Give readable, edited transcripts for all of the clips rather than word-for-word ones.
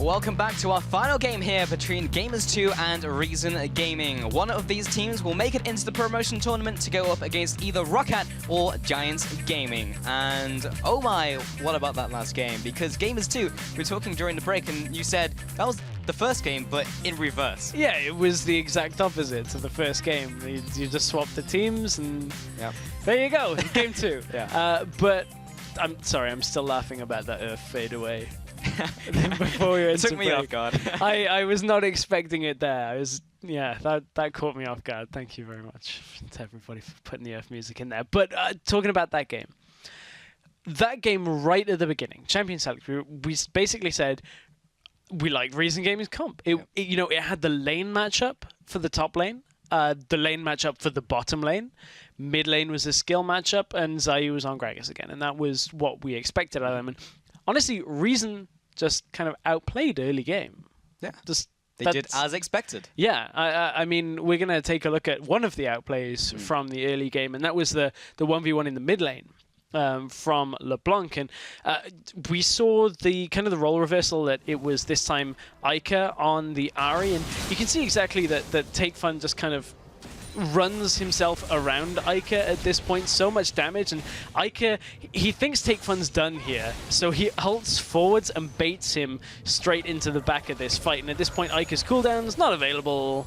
welcome back to our final game here between Gamers2 and Reason Gaming. One of these teams will make it into the promotion tournament to go up against either Roccat or Giants Gaming. And oh my, what about that last game? Because Gamers2, we were talking during the break and you said that was the first game, but in reverse. Yeah, it was the exact opposite to the first game. You just swapped the teams and there you go, game 2. But I'm sorry, I'm still laughing about that Earth fade away. Before we went it took me break. off guard. I was not expecting it there. I was that caught me off guard. Thank you very much to everybody for putting the Earth music in there. But talking about that game right at the beginning, Champion Select, we basically said we like Reason Gaming's comp. It had the lane matchup for the top lane, the lane matchup for the bottom lane. Mid lane was a skill matchup, and Zayu was on Gragas again, and that was what we expected out of them. And honestly, Reason just kind of outplayed early game. Yeah, they did as expected. Yeah, I mean, we're going to take a look at one of the outplays from the early game, and that was the 1v1 in the mid lane from LeBlanc. And we saw the kind of the role reversal that it was this time Ica on the Ahri, and you can see exactly that Take Fun just kind of runs himself around Ica at this point, so much damage, and Ica, he thinks Take Fun's done here, so he ults forwards and baits him straight into the back of this fight, and at this point Ica's cooldown's not available,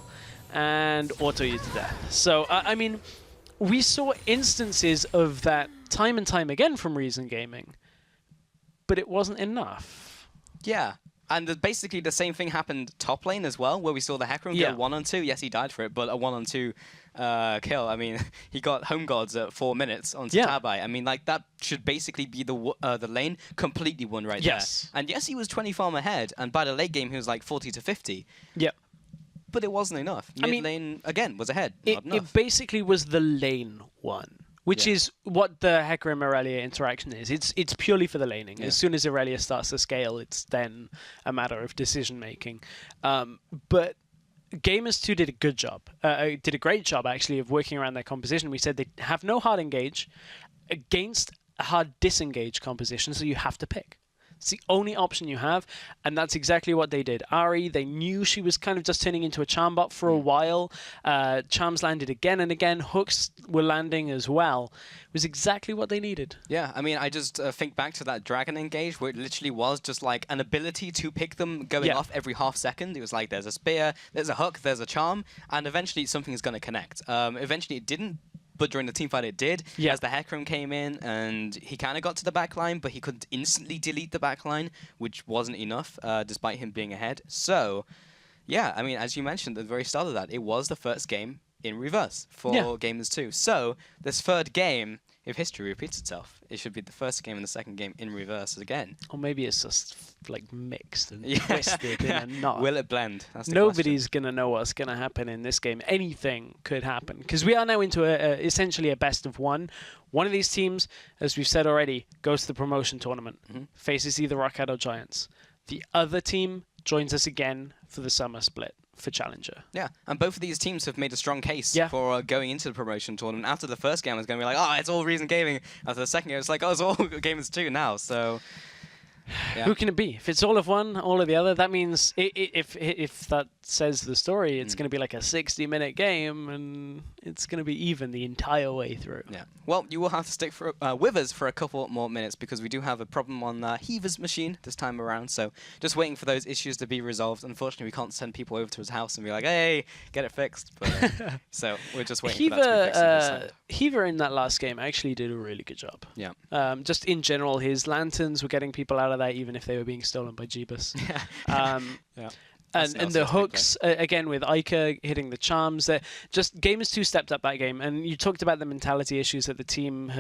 and auto you to death. So, I mean, we saw instances of that time and time again from Reason Gaming, but it wasn't enough. Yeah. And basically the same thing happened top lane as well, where we saw the Hecarim go 1-on-2. Yes, he died for it, but a 1-on-2 kill. I mean, he got Home Gods at 4 minutes onto Tabai. I mean, like, that should basically be the lane completely won right there. And yes, he was 20 farm ahead, and by the late game, he was like 40 to 50. Yep. But it wasn't enough. Mid lane, again, was ahead. It basically was the lane one. Which is what the Hecarim Irelia interaction is. It's purely for the laning. Yeah. As soon as Irelia starts to scale, it's then a matter of decision making. But Gamers2 did a good job. Did a great job actually of working around their composition. We said they have no hard engage against a hard disengage composition, so you have to pick. It's the only option you have, and that's exactly what they did. Ahri, they knew she was kind of just turning into a charm bot for a while. Charms landed again and again. Hooks were landing as well. It was exactly what they needed. Yeah, I mean, I just think back to that Dragon engage where it literally was just like an ability to pick them going off every half second. It was like there's a spear, there's a hook, there's a charm, and eventually something is going to connect. Eventually it didn't. But during the teamfight it did, as the Hecarim came in, and he kind of got to the backline, but he couldn't instantly delete the backline, which wasn't enough, despite him being ahead. So, yeah, I mean, as you mentioned at the very start of that, it was the first game in reverse for Gamers2. So, this third game, if history repeats itself, it should be the first game and the second game in reverse again. Or maybe it's just like mixed and twisted in a knot. Will it blend? That's the Nobody's going to know what's going to happen in this game. Anything could happen. Because we are now into essentially a best of one. One of these teams, as we've said already, goes to the promotion tournament. Faces either Roccat or Giants. The other team joins us again for the summer split for Challenger. Yeah, and both of these teams have made a strong case for going into the promotion tournament. After the first game, it was going to be like, oh, it's all Reason Gaming. After the second game, it's like, oh, it's all Gamers2 now. So, who can it be? If it's all of one, all of the other, that means if that says the story, it's going to be like a 60-minute game, and it's going to be even the entire way through. Yeah. Well, you will have to stick with us for a couple more minutes because we do have a problem on Heaver's machine this time around. So just waiting for those issues to be resolved. Unfortunately, we can't send people over to his house and be like, hey, get it fixed. But, so we're just waiting for that to be fixed. Heaver in that last game actually did a really good job. Yeah. Just in general, his lanterns were getting people out of that even if they were being stolen by Jeebus. Yeah. And the hooks, again, with Ica hitting the charms, just Gamers2 stepped up that game. And you talked about the mentality issues that the team,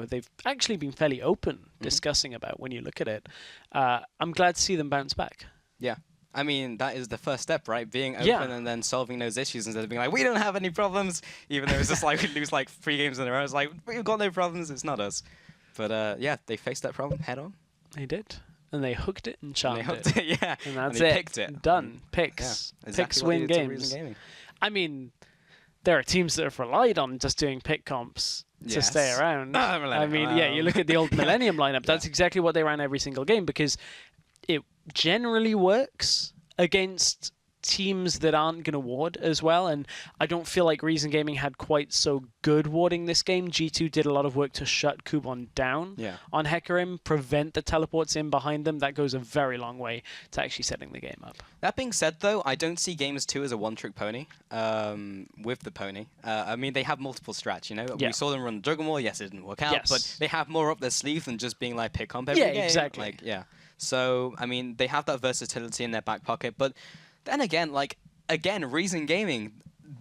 they've actually been fairly open discussing about when you look at it. I'm glad to see them bounce back. Yeah. I mean, that is the first step, right? Being open and then solving those issues instead of being like, we don't have any problems, even though it's just like we lose like 3 games in a row. It's like, we've got no problems, it's not us. But yeah, they faced that problem head on. They did. And they hooked it and charmed it. Yeah. And that's and picked it. Done. Picks. Yeah, exactly Picks win games. I mean, there are teams that have relied on just doing pick comps to stay around. I mean, you look at the old Millennium lineup. That's exactly what they ran every single game because it generally works against teams that aren't going to ward as well, and I don't feel like Reason Gaming had quite so good warding this game. G2 did a lot of work to shut Kubon down on Hecarim, prevent the teleports in behind them. That goes a very long way to actually setting the game up. That being said, though, I don't see Gamers 2 as a one-trick pony with the pony. I mean, they have multiple strats, you know? We saw them run Juggernaut. Yes, it didn't work out, but they have more up their sleeve than just being like pick comp every game. Exactly. Like, so, I mean, they have that versatility in their back pocket, but then again, Reason Gaming,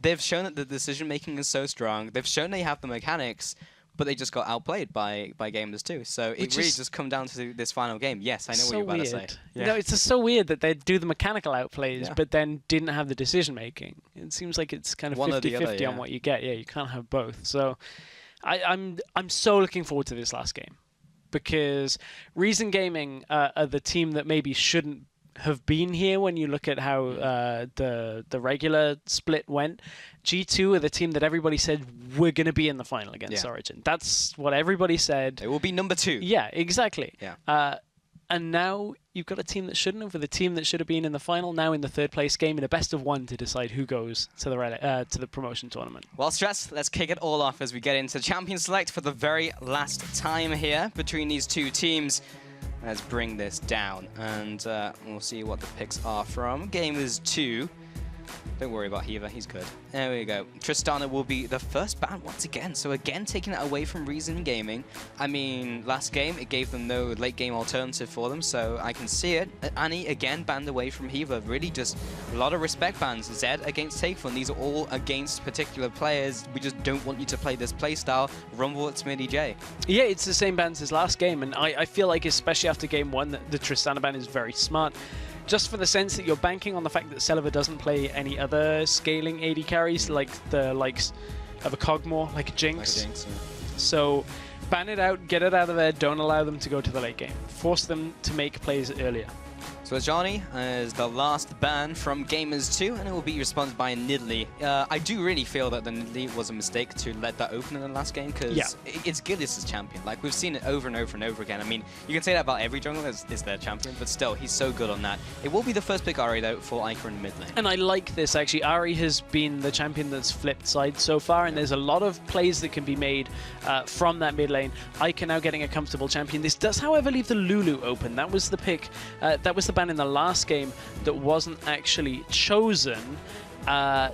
they've shown that the decision-making is so strong. They've shown they have the mechanics, but they just got outplayed by Gamers 2. So it really just come down to this final game. Yes, I know what you're about to say. Yeah. No, it's just so weird that they do the mechanical outplays, but then didn't have the decision-making. It seems like it's kind of 50-50 on what you get. Yeah, you can't have both. So I'm so looking forward to this last game, because Reason Gaming are the team that maybe shouldn't have been here when you look at how the regular split went. G2 are the team that everybody said we're going to be in the final against Origin. That's what everybody said. It will be number 2. Yeah, exactly. Yeah. And now you've got a team that shouldn't have, with a team that should have been in the final, now in the third place game in a best of 1 to decide who goes to the promotion tournament. Well, Stress, let's kick it all off as we get into Champion Select for the very last time here between these two teams. Let's bring this down, and we'll see what the picks are from Gamers 2. Don't worry about Hiva, he's good. There we go. Tristana will be the first ban once again. So again, taking it away from Reason Gaming. I mean, last game, it gave them no late game alternative for them, so I can see it. Annie, again, banned away from Hiva. Really just a lot of respect bans. Zed against Takeful. These are all against particular players. We just don't want you to play this playstyle. Rumble at Smitty J. Yeah, it's the same bans as last game, and I feel like, especially after game 1, that the Tristana ban is very smart. Just for the sense that you're banking on the fact that Celiva doesn't play any other scaling AD carries, like the likes of a Cogmore, like a Jinx. So ban it out, get it out of there, don't allow them to go to the late game. Force them to make plays earlier. So Johnny is the last ban from Gamers 2, and it will be responded by Nidalee. I do really feel that the Nidalee was a mistake to let that open in the last game, because it's Gilius' champion. Like, we've seen it over and over and over again. I mean, you can say that about every jungler is their champion, but still, he's so good on that. It will be the first pick Ahri, though, for Iker in mid lane. And I like this, actually. Ahri has been the champion that's flipped sides so far, and there's a lot of plays that can be made from that mid lane. Iker now getting a comfortable champion. This does, however, leave the Lulu open. That was the pick. That was the ban in the last game that wasn't actually chosen.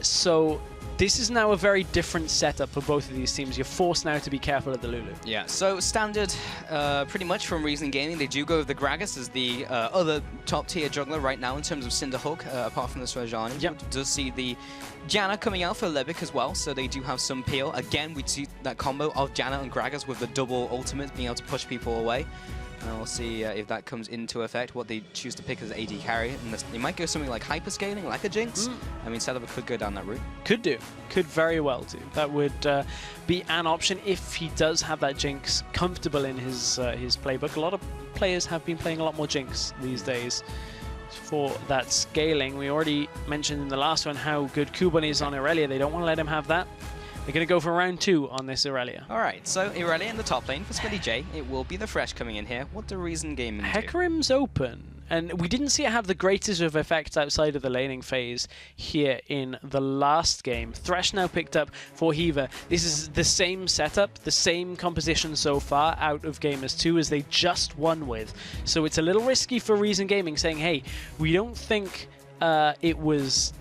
So this is now a very different setup for both of these teams. You're forced now to be careful at the Lulu. Yeah, so standard pretty much from Reason Gaming. They do go with the Gragas as the other top tier jungler right now in terms of Cinderhulk, apart from the Swajani. Yep. Does see the Janna coming out for Levick as well, so they do have some peel. Again, we see that combo of Janna and Gragas with the double ultimate, being able to push people away. And we'll see if that comes into effect, what they choose to pick as AD carry. And they might go something like hyperscaling, like a Jinx. I mean, Celiva could go down that route. Could do. Could very well do. That would be an option if he does have that Jinx comfortable in his playbook. A lot of players have been playing a lot more Jinx these days for that scaling. We already mentioned in the last one how good Kuban is on Irelia. They don't want to let him have that. They're going to go for round 2 on this Irelia. All right, so Irelia in the top lane for Smitty J. It will be the Fresh coming in here. What do Reason Gaming do? Hecarim's open, and we didn't see it have the greatest of effects outside of the laning phase here in the last game. Thresh now picked up for Hiva. This is the same setup, the same composition so far out of Gamers 2 as they just won with. So it's a little risky for Reason Gaming saying, hey, we don't think it was...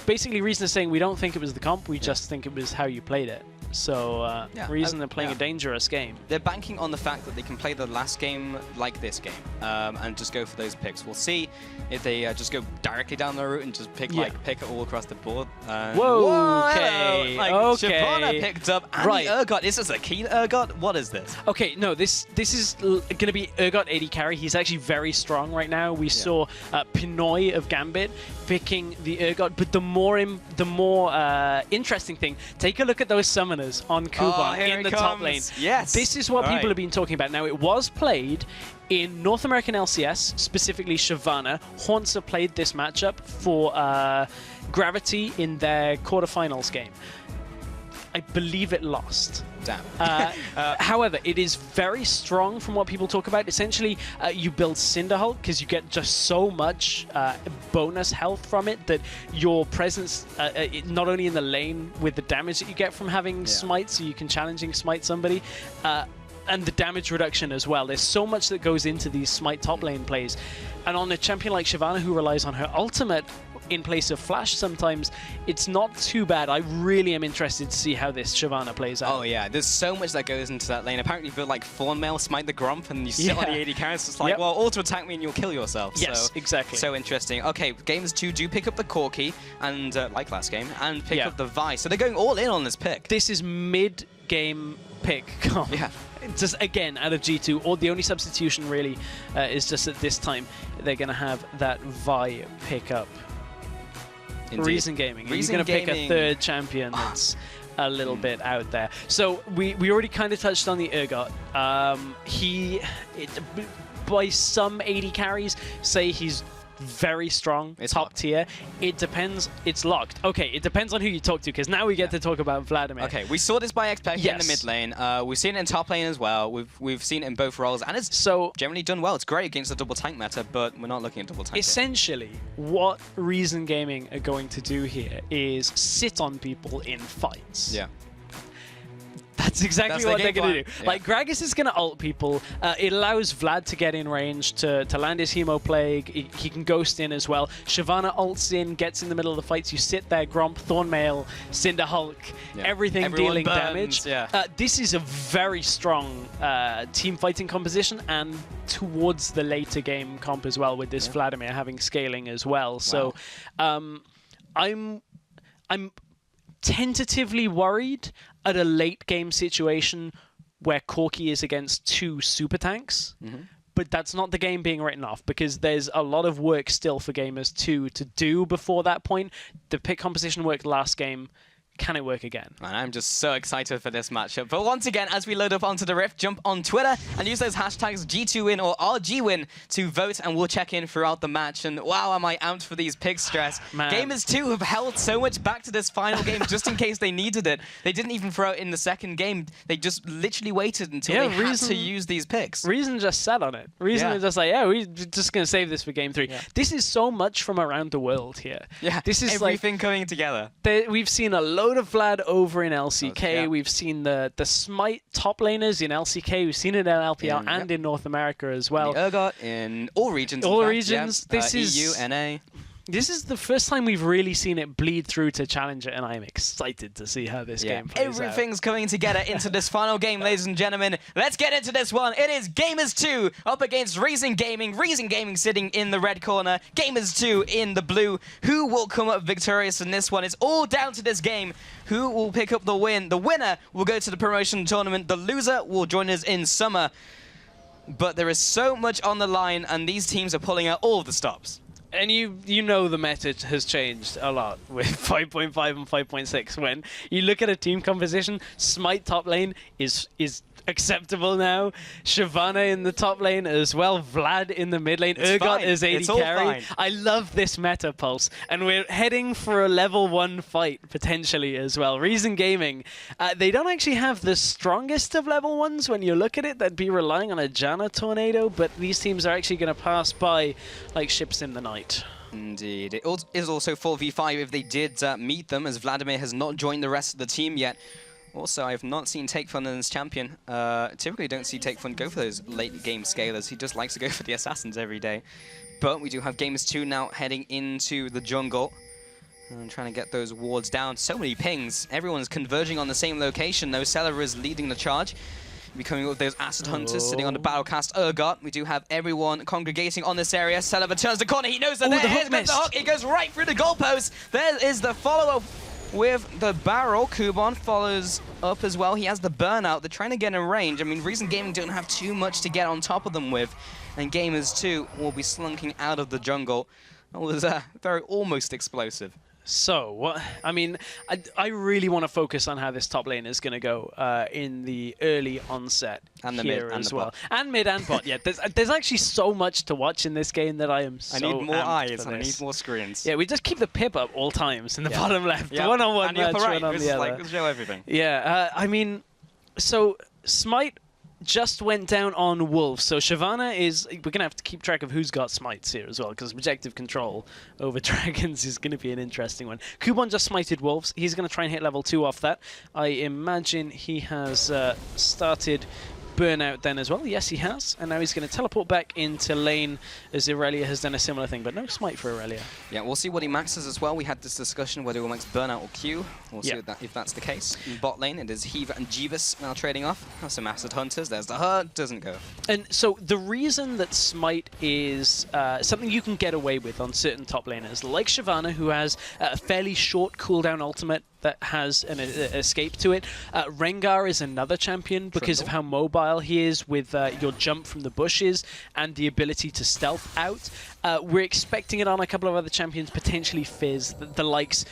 basically, Reason is saying we don't think it was the comp, we just think it was how you played it. So Reason are playing a dangerous game. They're banking on the fact that they can play the last game like this game and just go for those picks. We'll see if they just go directly down the route and just pick pick it all across the board. Whoa, okay, like, okay. Shyvana picked up Annie Urgot. Is this a key Urgot? What is this? Okay, no, this is going to be Urgot AD carry. He's actually very strong right now. We saw Pinoy of Gambit picking the Urgot, but the more interesting thing, take a look at those summoners on Kuban in the top lane. Yes. This is what people have been talking about. Now, it was played in North American LCS, specifically Shyvana. Haunter played this matchup for Gravity in their quarterfinals game. I believe it lost. Damn. However, it is very strong from what people talk about. Essentially, you build Cinderhulk because you get just so much bonus health from it that your presence, not only in the lane with the damage that you get from having smite, so you can challenging smite somebody, and the damage reduction as well. There's so much that goes into these smite top lane plays. And on a champion like Shyvana, who relies on her ultimate in place of flash sometimes, it's not too bad. I really am interested to see how this Shyvana plays out. Oh yeah, there's so much that goes into that lane. Apparently if you're like Thornmail, smite the Grump, and you sit on the AD carries, it's like, well, auto attack me and you'll kill yourself. Yes, so, exactly. So interesting. Okay, games 2 do pick up the Corki, and like last game, and pick up the Vi. So they're going all in on this pick. This is mid-game pick. Yeah. Just again out of G2, or the only substitution really is just at this time they're going to have that Vi pick up. Indeed. Reason Gaming. He's going to pick a third champion that's a little bit out there. So we already kind of touched on the Urgot. By some 80 carries, say he's very strong, top tier. It depends. It's locked. Okay, it depends on who you talk to, because now we get to talk about Vladimir. Okay, we saw this by XPEC in the mid lane. We've seen it in top lane as well. We've seen it in both roles, and it's generally done well. It's great against the double tank meta, but we're not looking at double tank. Essentially, what Reason Gaming are going to do here is sit on people in fights. Yeah. That's exactly what they're going to do. Yeah. Like, Gragas is going to ult people. It allows Vlad to get in range to land his Hemo Plague. He can ghost in as well. Shyvana ults in, gets in the middle of the fights. You sit there, Gromp, Thornmail, Cinderhulk, everything dealing damage. Yeah. This is a very strong team fighting composition, and towards the later game comp as well, with this Vladimir having scaling as well. So I'm tentatively worried at a late game situation where Corki is against 2 super tanks, but that's not the game being written off, because there's a lot of work still for Gamers 2 to do before that point. The pick composition worked last game. Can it work again? And I'm just so excited for this matchup. But once again, as we load up onto the Rift, jump on Twitter and use those hashtags G2win or RGwin to vote, and we'll check in throughout the match. And wow, am I amped for these pick stress. Gamers 2 have held so much back to this final game just in case they needed it. They didn't even throw it in the second game. They just literally waited until they had to use these picks. Reason just sat on it. Reason was just like, we're just going to save this for game 3. Yeah. This is so much from around the world here. Yeah, this is everything coming together. We've seen a load of Vlad over in LCK. We've seen the Smite top laners in LCK. We've seen it in LPL and in North America as well. The Urgot in all regions. All regions. This is EU, NA. This is the first time we've really seen it bleed through to Challenger, and I'm excited to see how this game plays Everything's coming together into this final game, ladies and gentlemen. Let's get into this one. It is Gamers 2 up against Reason Gaming. Reason Gaming sitting in the red corner. Gamers 2 in the blue. Who will come up victorious in this one? It's all down to this game. Who will pick up the win? The winner will go to the promotion tournament. The loser will join us in summer. But there is so much on the line, and these teams are pulling out all of the stops. And you know the meta has changed a lot with 5.5 and 5.6. When you look at a team composition, Smite top lane is acceptable now. Shyvana in the top lane as well. Vlad in the mid lane. Urgot is AD carry. I love this meta, Pulse. And we're heading for a level 1 fight, potentially, as well. Reason Gaming, they don't actually have the strongest of level 1s when you look at it. They'd be relying on a Janna Tornado, but these teams are actually going to pass by like ships in the night. Indeed. It is also 4v5 if they did meet them, as Vladimir has not joined the rest of the team yet. Also, I have not seen Takefun as champion. Typically don't see Takefun go for those late game scalers. He just likes to go for the assassins every day. But we do have Gamers 2 now heading into the jungle and trying to get those wards down. So many pings. Everyone's converging on the same location. No Seller is leading the charge. Becoming up with those Acid Hunters sitting on the Battlecast Urgot. We do have everyone congregating on this area. Celeber turns the corner. He knows that there is the hook. It goes right through the goalpost. There is the follow-up with the barrel. Kubon follows up as well. He has the burnout. They're trying to get in range. I mean, Reason Gaming don't have too much to get on top of them with. And Gamers 2 will be slunking out of the jungle. That was very almost explosive. So, what? I mean, I really want to focus on how this top lane is going to go in the early onset and the here mid and as the well. bot. And mid and bot, yeah. There's actually so much to watch in this game that I am so I need more eyes for and I this. need more screens. Yeah, we just keep the pip up all times in the bottom left. Yeah. One on one and the match, upper right. one on This the is other. like, show everything. Yeah, I mean, So Smite just went down on Wolves. So Shyvana is... We're going to have to keep track of who's got Smites here as well, because objective control over Dragons is going to be an interesting one. Kuban just smited Wolves. He's going to try and hit level 2 off that. I imagine he has started Burnout then as well. Yes, he has. And now he's going to teleport back into lane as Irelia has done a similar thing, but no Smite for Irelia. Yeah, we'll see what he maxes as well. We had this discussion whether he will max Burnout or Q. We'll see if that's the case. In bot lane, it is Hiva and Jeebus now trading off. Have some Acid Hunters. There's the hurt. Doesn't go. And so the reason that Smite is something you can get away with on certain top laners, like Shyvana, who has a fairly short cooldown ultimate that has an escape to it. Rengar is another champion because of how mobile he is with your jump from the bushes and the ability to stealth out. We're expecting it on a couple of other champions, potentially Fizz, the likes.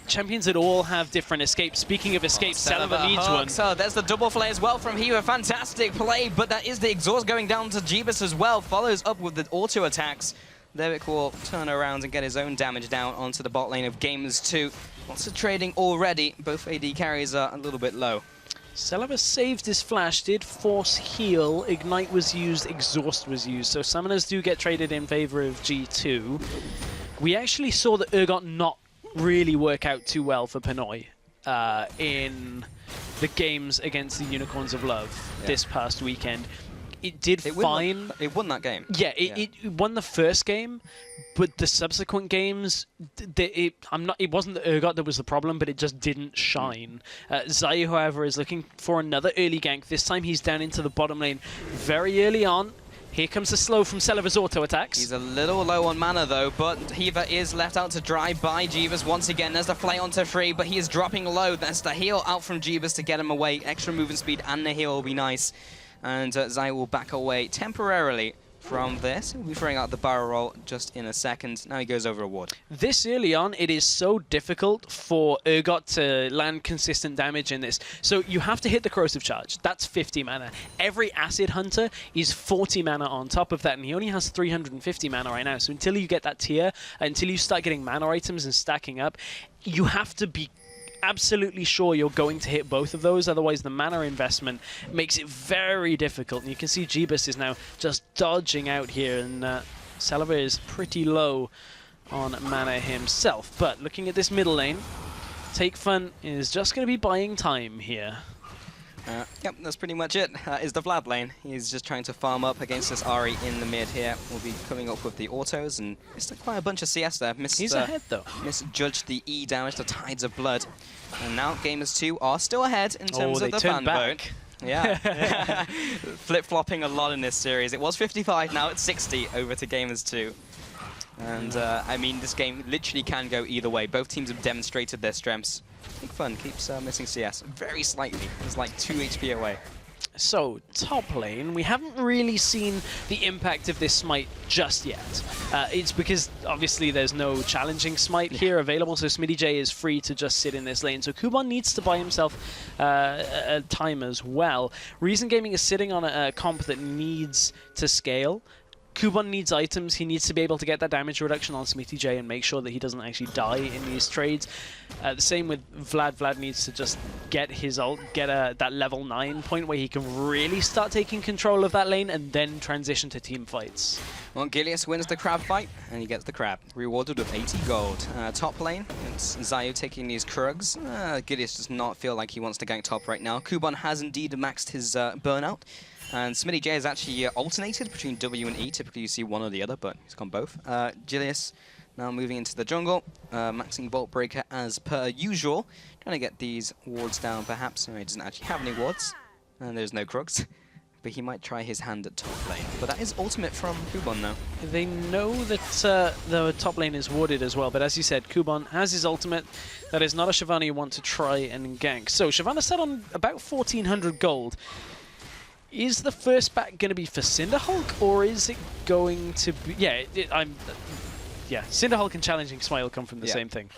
Champions that all have different escapes. Speaking of escapes, Celeber needs one. So there's the double play as well from Hiva. Fantastic play, but that is the exhaust going down to Jeebus as well. Follows up with the auto attacks. Derek will turn around and get his own damage down onto the bot lane of Gamers 2. Lots of trading already. Both AD carries are a little bit low. Celeber saved his flash, did force heal, Ignite was used, Exhaust was used, so summoners do get traded in favor of G2. We actually saw that Urgot not really work out too well for Pinoy in the games against the Unicorns of Love this past weekend. It did fine. It won that game. Yeah, it won the first game, but the subsequent games, it wasn't the Urgot that was the problem, but it just didn't shine. Zayu, however, is looking for another early gank. This time he's down into the bottom lane very early on. Here comes the slow from Celeber's auto attacks. He's a little low on mana though, but Hiva is left out to dry by Jeebus once again. There's the play onto Free, but he is dropping low. That's the heal out from Jeebus to get him away. Extra movement speed and the heal will be nice. And Zai will back away temporarily from this. We'll be throwing out the barrel roll just in a second. Now he goes over a ward. This early on, it is so difficult for Urgot to land consistent damage in this. So you have to hit the Corrosive Charge. That's 50 mana. Every Acid Hunter is 40 mana on top of that, and he only has 350 mana right now. So until you get that tier, until you start getting mana items and stacking up, you have to be absolutely sure you're going to hit both of those, otherwise the mana investment makes it very difficult. And you can see Jeebus is now just dodging out here, and Celeber is pretty low on mana himself. But looking at this middle lane, Take Fun is just going to be buying time here. Yep, that's pretty much it. Is the Vlad lane. He's just trying to farm up against this Ahri in the mid here. We'll be coming up with the autos, and it's quite a bunch of CS there. He's ahead though. Misjudged the E damage, the Tides of Blood. And now Gamers 2 are still ahead in terms of the fan vote. Yeah. Flip-flopping a lot in this series. It was 55, now it's 60 over to Gamers 2. And I mean, this game literally can go either way. Both teams have demonstrated their strengths. Big Fun keeps missing CS very slightly. It's like 2 HP away. So, top lane, we haven't really seen the impact of this Smite just yet. It's because, obviously, there's no challenging Smite here available, so SmittyJ is free to just sit in this lane. So Kuban needs to buy himself a time as well. Reason Gaming is sitting on a comp that needs to scale. Kuban needs items. He needs to be able to get that damage reduction on SmittyJ and make sure that he doesn't actually die in these trades. The same with Vlad. Vlad needs to just get his ult, get that level 9 point where he can really start taking control of that lane and then transition to team fights. Well, Gilius wins the crab fight, and he gets the crab, rewarded with 80 gold. Top lane, it's Zayu taking these Krugs. Gilius does not feel like he wants to gank top right now. Kuban has indeed maxed his burnout. And SmittyJ is actually alternated between W and E. Typically you see one or the other, but he's gone both. Gilius now moving into the jungle, maxing Bolt Breaker as per usual. Trying to get these wards down perhaps. He doesn't actually have any wards, and there's no Krugs. But he might try his hand at top lane. But that is ultimate from Kuban now. They know that the top lane is warded as well, but as you said, Kuban has his ultimate. That is not a Shyvana you want to try and gank. So Shyvana set on about 1,400 gold. Is the first back going to be for Cinderhulk, or is it going to be... Yeah, Cinderhulk and challenging Smite will come from the same thing.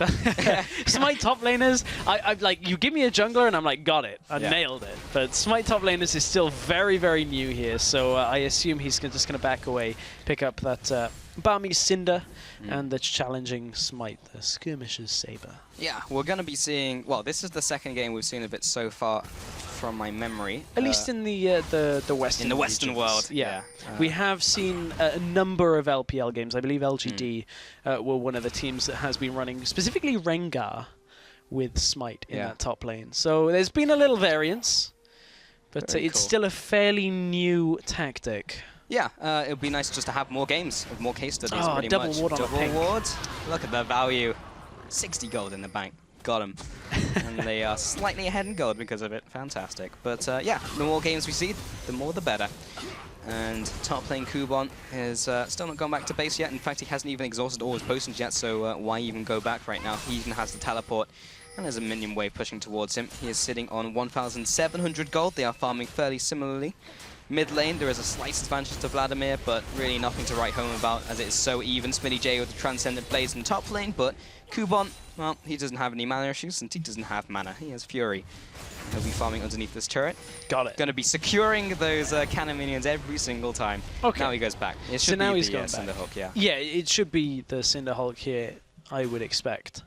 Smite top laners, I'm like, you give me a jungler and I'm like, got it. I nailed it. But Smite top laners is still very, very new here, so I assume he's just going to back away, pick up that Barmy's Cinder, and the challenging Smite, the Skirmisher's Saber. Yeah, we're going to be seeing... Well, this is the second game we've seen of it so far, from my memory. At least in the Western in the Western regions. world, yeah. We have seen a number of LPL games. I believe LGD were one of the teams that has been running, specifically Rengar, with Smite in that top lane. So there's been a little variance, but it's still a fairly new tactic. Yeah, it would be nice just to have more games, more case studies. Oh, pretty double much. ward on a pink. Ward. Look at the value. 60 gold in the bank. Got them. And they are slightly ahead in gold because of it. Fantastic. But yeah, the more games we see, the more the better. And top lane Kubon is still not gone back to base yet. In fact, he hasn't even exhausted all his potions yet, so why even go back right now? He even has the teleport. And there's a minion wave pushing towards him. He is sitting on 1,700 gold. They are farming fairly similarly. Mid lane, there is a slight advantage to Vladimir, but really nothing to write home about as it is so even. Smitty J with the Transcendent Blaze in top lane, but Kubon, well, he doesn't have any mana issues since he doesn't have mana. He has Fury. He'll be farming underneath this turret. Got it. Going to be securing those cannon minions every single time. Okay. Now he goes back. It should So now be he's the going back. Cinder Hook, yeah. Yeah, it should be the Cinder Hulk here, I would expect.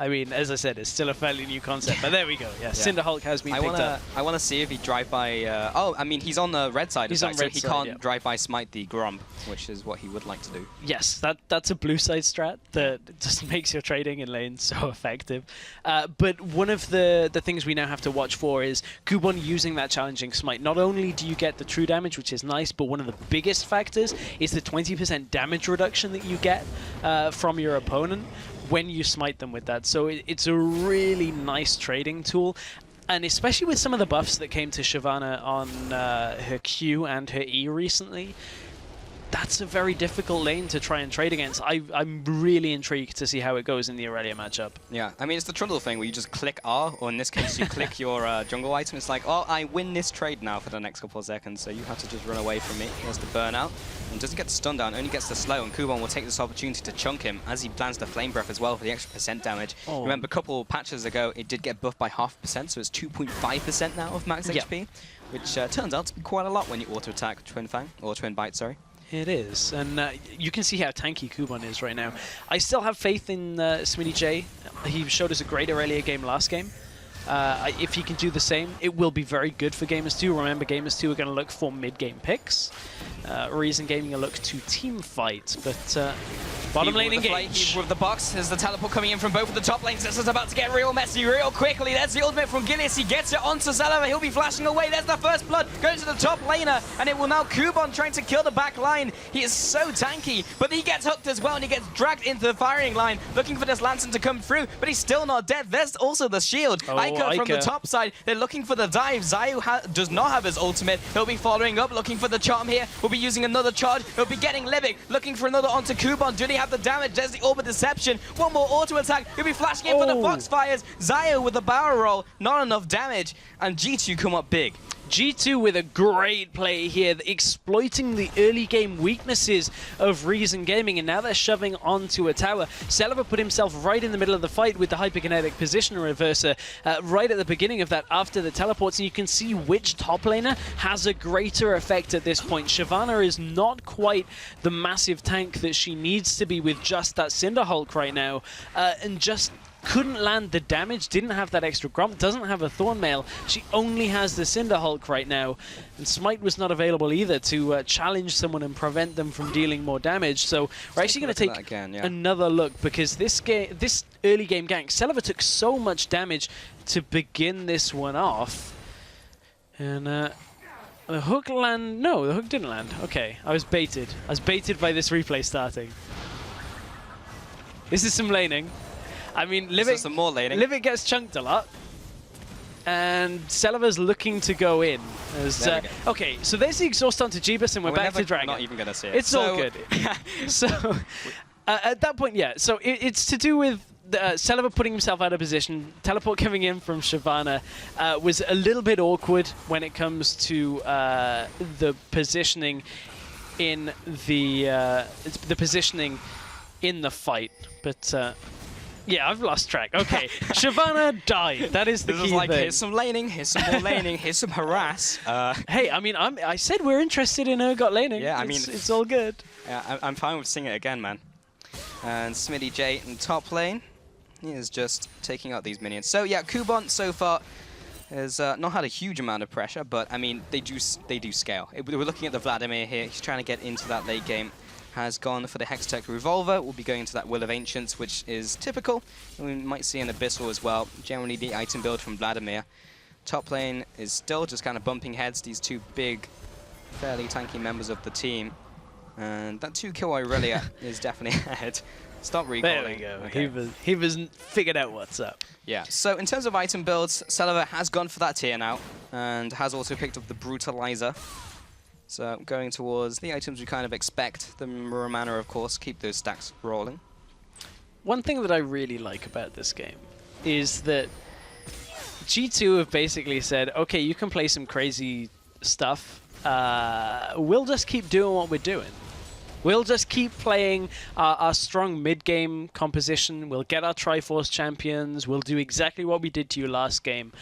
I mean, as I said, it's still a fairly new concept, but there we go. Yeah, Cinder Hulk has been picked up. I want to see if he drive by... oh, I mean, he's on the red side. He's on so red he side, can't drive by Smite the Gromp, which is what he would like to do. Yes, that's a blue side strat that just makes your trading in lane so effective. But one of the things we now have to watch for is Kubon using that challenging Smite. Not only do you get the true damage, which is nice, but one of the biggest factors is the 20% damage reduction that you get from your opponent when you smite them with that. So it's a really nice trading tool. And especially with some of the buffs that came to Shyvana on her Q and her E recently, that's a very difficult lane to try and trade against. I'm really intrigued to see how it goes in the Aurelia matchup. Yeah, I mean, it's the Trundle thing where you just click R, or in this case, you click your jungle item. It's like, oh, I win this trade now for the next couple of seconds, so you have to just run away from me. He has the burnout, and doesn't get the stun down, only gets the slow, and Kubon will take this opportunity to chunk him as he plans the Flame Breath as well for the extra % damage. Oh. Remember, a couple patches ago, it did get buffed by 0.5%, so it's 2.5% now of max HP, which turns out to be quite a lot when you auto-attack Twin Fang, or Twin Bite, sorry. It is, and you can see how tanky Kubon is right now. I still have faith in Smitty J. He showed us a great Aurelia game last game. If he can do the same, it will be very good for Gamers 2. Remember, Gamers 2 are going to look for mid-game picks. Reason Gaming will look to team fight, but bottom lane engage. With the box, there's the teleport coming in from both of the top lanes. This is about to get real messy real quickly. There's the ultimate from Gillis. He gets it onto Zelova. He'll be flashing away. There's the first blood. Goes to the top laner, and it will now Kubon trying to kill the back line. He is so tanky, but he gets hooked as well, and he gets dragged into the firing line, looking for this Lantern to come through, but he's still not dead. There's also the shield. Ica from the top side. They're looking for the dive. Zayu does not have his ultimate. He'll be following up, looking for the charm here. We'll be using another charge. He'll be getting Libic, looking for another onto Kubon. Do they have the damage? There's the Orb of Deception. One more auto attack. He'll be flashing in for the Foxfires. Zayu with the barrel roll. Not enough damage. And G2 come up big. G2 with a great play here, exploiting the early game weaknesses of Reason Gaming, and now they're shoving onto a tower. Zelova put himself right in the middle of the fight with the hyperkinetic position reverser right at the beginning of that after the teleports, and you can see which top laner has a greater effect at this point. Shyvana is not quite the massive tank that she needs to be with just that Cinder Hulk right now, and just couldn't land the damage, didn't have that extra Gromp, doesn't have a Thornmail. She only has the Cinder Hulk right now. And Smite was not available either to challenge someone and prevent them from dealing more damage. So we're actually going to take another look, because this early game gank, Zelova took so much damage to begin this one off. And the hook land... No, the hook didn't land. Okay, I was baited. I was baited by this replay starting. This is some laning. I mean, Libic gets chunked a lot, and Zelova's looking to go in. Okay, so there's the exhaust onto Jeebus, and we're back to Dragon. I'm not even going to see it. It's all good. So at that point, yeah. So it's to do with Zelova putting himself out of position. Teleport coming in from Shyvana was a little bit awkward when it comes to the positioning in the positioning in the fight, but. Yeah, I've lost track. Okay, Shyvana died. That is the This key is like, thing. here's some laning, here's some more laning, here's some harass. Hey, I mean, I said we're interested in Urgot laning. Yeah, I mean, it's all good. Yeah, I'm fine with seeing it again, man. And Smitty J in top lane. He is just taking out these minions. So yeah, Kubon so far has not had a huge amount of pressure, but I mean, they do scale. We're looking at the Vladimir here. He's trying to get into that late game. Has gone for the Hextech Revolver. We'll be going into that Will of Ancients, which is typical. And we might see an Abyssal as well. Generally the item build from Vladimir. Top lane is still just kind of bumping heads. These two big, fairly tanky members of the team. And that 2-kill Irelia is definitely ahead. Stop recalling. There we go. Okay. He was figured out what's up. Yeah, so in terms of item builds, Celever has gone for that tier now, and has also picked up the Brutalizer. So going towards the items we kind of expect. The Romana, of course, keep those stacks rolling. One thing that I really like about this game is that G2 have basically said, okay, you can play some crazy stuff. We'll just keep doing what we're doing. We'll just keep playing our strong mid-game composition. We'll get our Triforce champions. We'll do exactly what we did to you last game.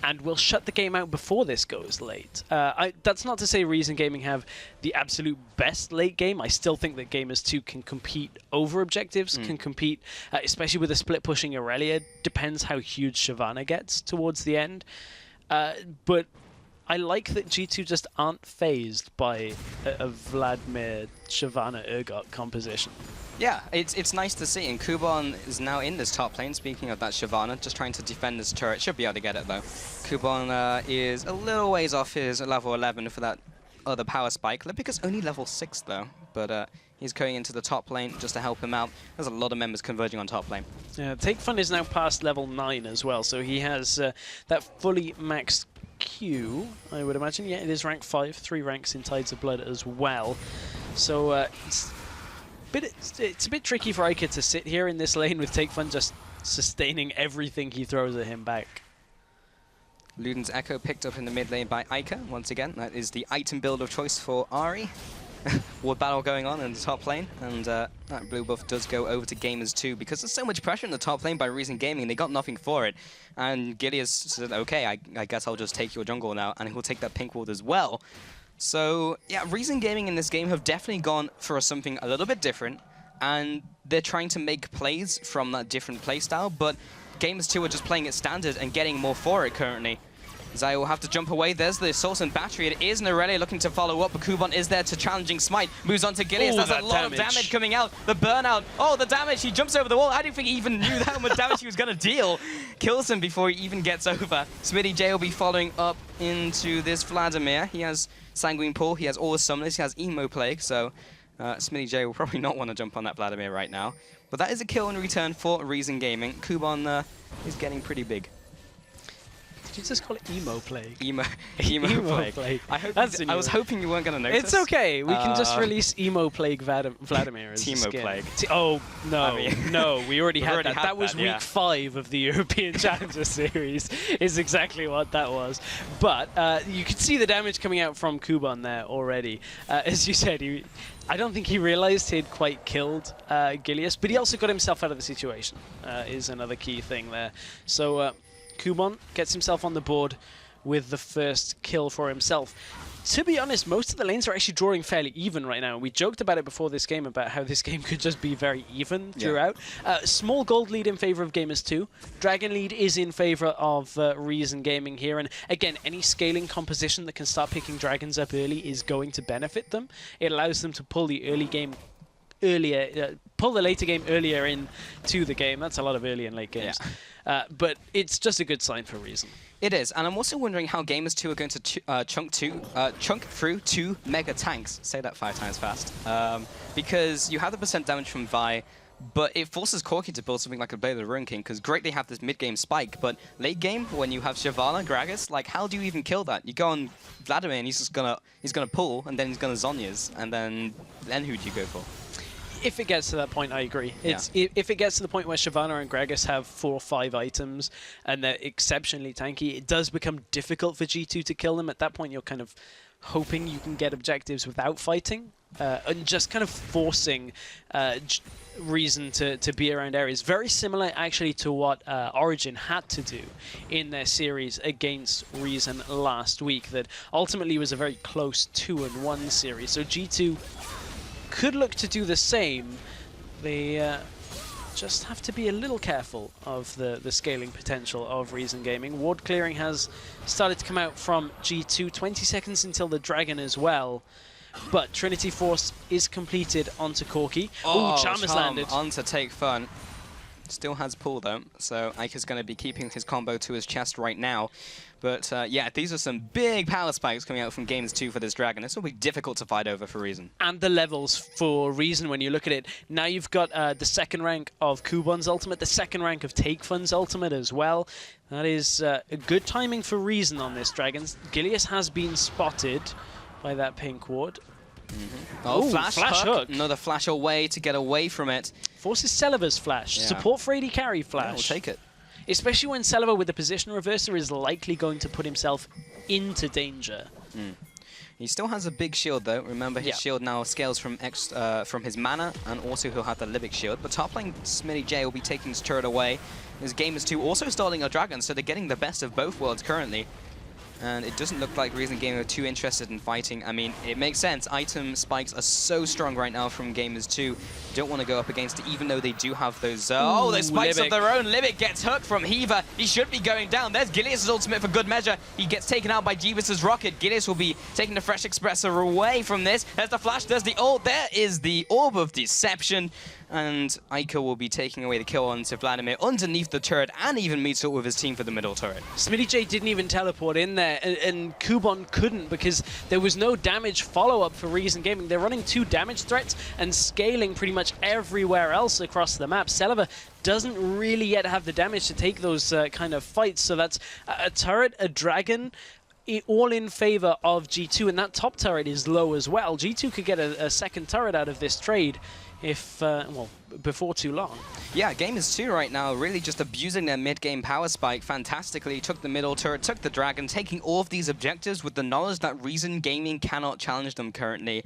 And we'll shut the game out before this goes late. That's not to say Reason Gaming have the absolute best late game. I still think that Gamers 2 can compete over objectives, can compete, especially with a split-pushing Irelia. Depends how huge Shyvana gets towards the end. But I like that G2 just aren't phased by a Vladimir, Shyvana, Urgot composition. Yeah, it's nice to see, and Kubon is now in this top lane, speaking of that Shyvana, just trying to defend this turret. Should be able to get it, though. Kubon is a little ways off his level 11 for that other power spike. Lipika's only level 6, though, but he's going into the top lane just to help him out. There's a lot of members converging on top lane. Yeah, Takefun is now past level 9 as well, so he has that fully maxed Q, I would imagine. Yeah, it is rank 5, 3 ranks in Tides of Blood as well. So it's a bit tricky for Iker to sit here in this lane with Takefun just sustaining everything he throws at him back. Luden's Echo picked up in the mid lane by Iker, once again. That is the item build of choice for Ahri. Ward battle going on in the top lane, and that blue buff does go over to Gamers 2 because there's so much pressure in the top lane by Reason Gaming. They got nothing for it, and Gileas said, okay, I guess I'll just take your jungle now, and he'll take that pink ward as well. So yeah, Reason Gaming in this game have definitely gone for something a little bit different, and they're trying to make plays from that different playstyle, but Gamers 2 are just playing it standard and getting more for it currently. Zaya will have to jump away. There's the Assault and Battery. It is Irelia looking to follow up, but Kubon is there to challenging Smite. Moves on to Gileas. There's a lot of damage coming out. The burnout. Oh, the damage. He jumps over the wall. I don't think he even knew how much damage he was going to deal. Kills him before he even gets over. Smitty J will be following up into this Vladimir. He has Sanguine Pool. He has all the summoners. He has Emo Plague. So Smitty J will probably not want to jump on that Vladimir right now. But that is a kill in return for Reason Gaming. Kubon is getting pretty big. Did you just call it Emo Plague? Emo Plague. I was hoping you weren't going to notice. It's okay. We can just release Emo Plague Vladimir as Teemo Plague. Oh, no. I mean, no, we already had that. That was yeah. week 5 of the European Challenger Series, is exactly what that was. But you could see the damage coming out from Kubon there already. As you said, I don't think he realized he'd quite killed Gileas, but he also got himself out of the situation, is another key thing there. So Kubon gets himself on the board with the first kill for himself. To be honest, most of the lanes are actually drawing fairly even right now. We joked about it before this game, about how this game could just be very even throughout. Small gold lead in favor of Gamers 2. Dragon lead is in favor of Reason Gaming here. And again, any scaling composition that can start picking dragons up early is going to benefit them. It allows them to pull the early game earlier, pull the later game earlier into the game. That's a lot of early and late games. Yeah. But it's just a good sign for Reason. It is, and I'm also wondering how Gamers 2 are going to chunk through 2 mega tanks. Say that 5 times fast. Because you have the % damage from Vi, but it forces Corki to build something like a Blade of the Ruin King, because great they have this mid-game spike, but late game, when you have Shyvana, Gragas, like, how do you even kill that? You go on Vladimir and he's gonna pull, and then he's gonna Zhonya's, and then who do you go for? If it gets to that point, I agree. Yeah. If it gets to the point where Shyvana and Gragas have 4 or 5 items and they're exceptionally tanky, it does become difficult for G2 to kill them. At that point, you're kind of hoping you can get objectives without fighting. and just kind of forcing Reason to be around areas. Very similar actually to what Origin had to do in their series against Reason last week, that ultimately was a very close 2-1 series. So G2 could look to do the same. They just have to be a little careful of the scaling potential of Reason Gaming. Ward clearing has started to come out from G2, 20 seconds until the Dragon as well. But Trinity Force is completed onto Corki. Oh, Charm has landed. Onto Take Fun. Still has pull though, so Ike is going to be keeping his combo to his chest right now. But yeah, these are some big power spikes coming out from Games 2 for this Dragon. This will be difficult to fight over for Reason. And the levels for Reason, when you look at it, now you've got the second rank of Kubon's ultimate, the second rank of Take Fun's ultimate as well. That is a good timing for Reason on this Dragon. Gilius has been spotted by that pink ward. Oh, flash hook. Another flash away to get away from it. Forces Celiva's flash. Yeah. Support for AD carry flash. Yeah, we'll take it. Especially when Celiva with the position reverser is likely going to put himself into danger. He still has a big shield though. Remember, his shield now scales from his mana, and also he'll have the Libic shield. But top lane Smitty J will be taking his turret away. His Gamers 2 also stalling a Dragon, so they're getting the best of both worlds currently. And it doesn't look like Reason Gaming are too interested in fighting. I mean, it makes sense. Item spikes are so strong right now from Gamers 2. Don't want to go up against it, even though they do have those... oh, those spikes of their own. Libic gets hooked from Heaver. He should be going down. There's Gilius' ultimate for good measure. He gets taken out by Jeebus' rocket. Gilius will be taking the Fresh Expressor away from this. There's the flash. There's the ult. There is the Orb of Deception. And Iker will be taking away the kill onto Vladimir underneath the turret, and even meets up with his team for the middle turret. Smitty J didn't even teleport in there, and Kubon couldn't because there was no damage follow-up for Reason Gaming. They're running 2 damage threats and scaling pretty much everywhere else across the map. Celiva doesn't really yet have the damage to take those kind of fights, so that's a turret, a Dragon, all in favor of G2, and that top turret is low as well. G2 could get a second turret out of this trade if, well, before too long. Yeah, Gamers 2 right now really just abusing their mid-game power spike fantastically. Took the middle turret, took the Dragon, taking all of these objectives with the knowledge that Reason Gaming cannot challenge them currently.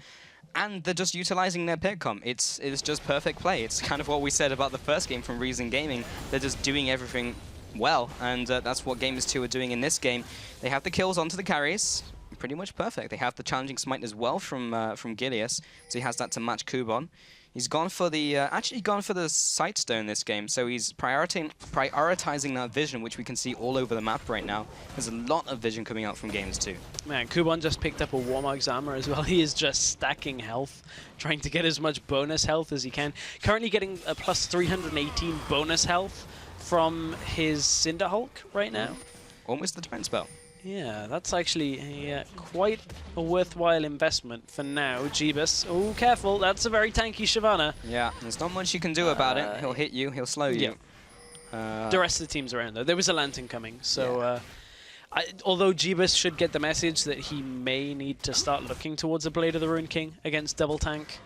And they're just utilizing their pick-com. It's just perfect play. It's kind of what we said about the first game from Reason Gaming. They're just doing everything well, and that's what Gamers 2 are doing in this game. They have the kills onto the carries. Pretty much perfect. They have the challenging smite as well from Gilius, so he has that to match Kubon. He's gone for the actually gone for the Sightstone this game, so he's prioritizing that vision, which we can see all over the map right now. There's a lot of vision coming out from Games 2. Man, Kubon just picked up a Warmog's armor as well. He is just stacking health, trying to get as much bonus health as he can. Currently getting a plus 318 bonus health from his Cinder Hulk right now. Almost the defense spell. Yeah, that's actually quite a worthwhile investment for now. Jeebus, oh, careful, that's a very tanky Shyvana. Yeah, there's not much you can do about it. He'll hit you, he'll slow you. The rest of the team's around, though. There was a Lantern coming, so... although Jeebus should get the message that he may need to start looking towards a Blade of the Ruined King against Double Tank.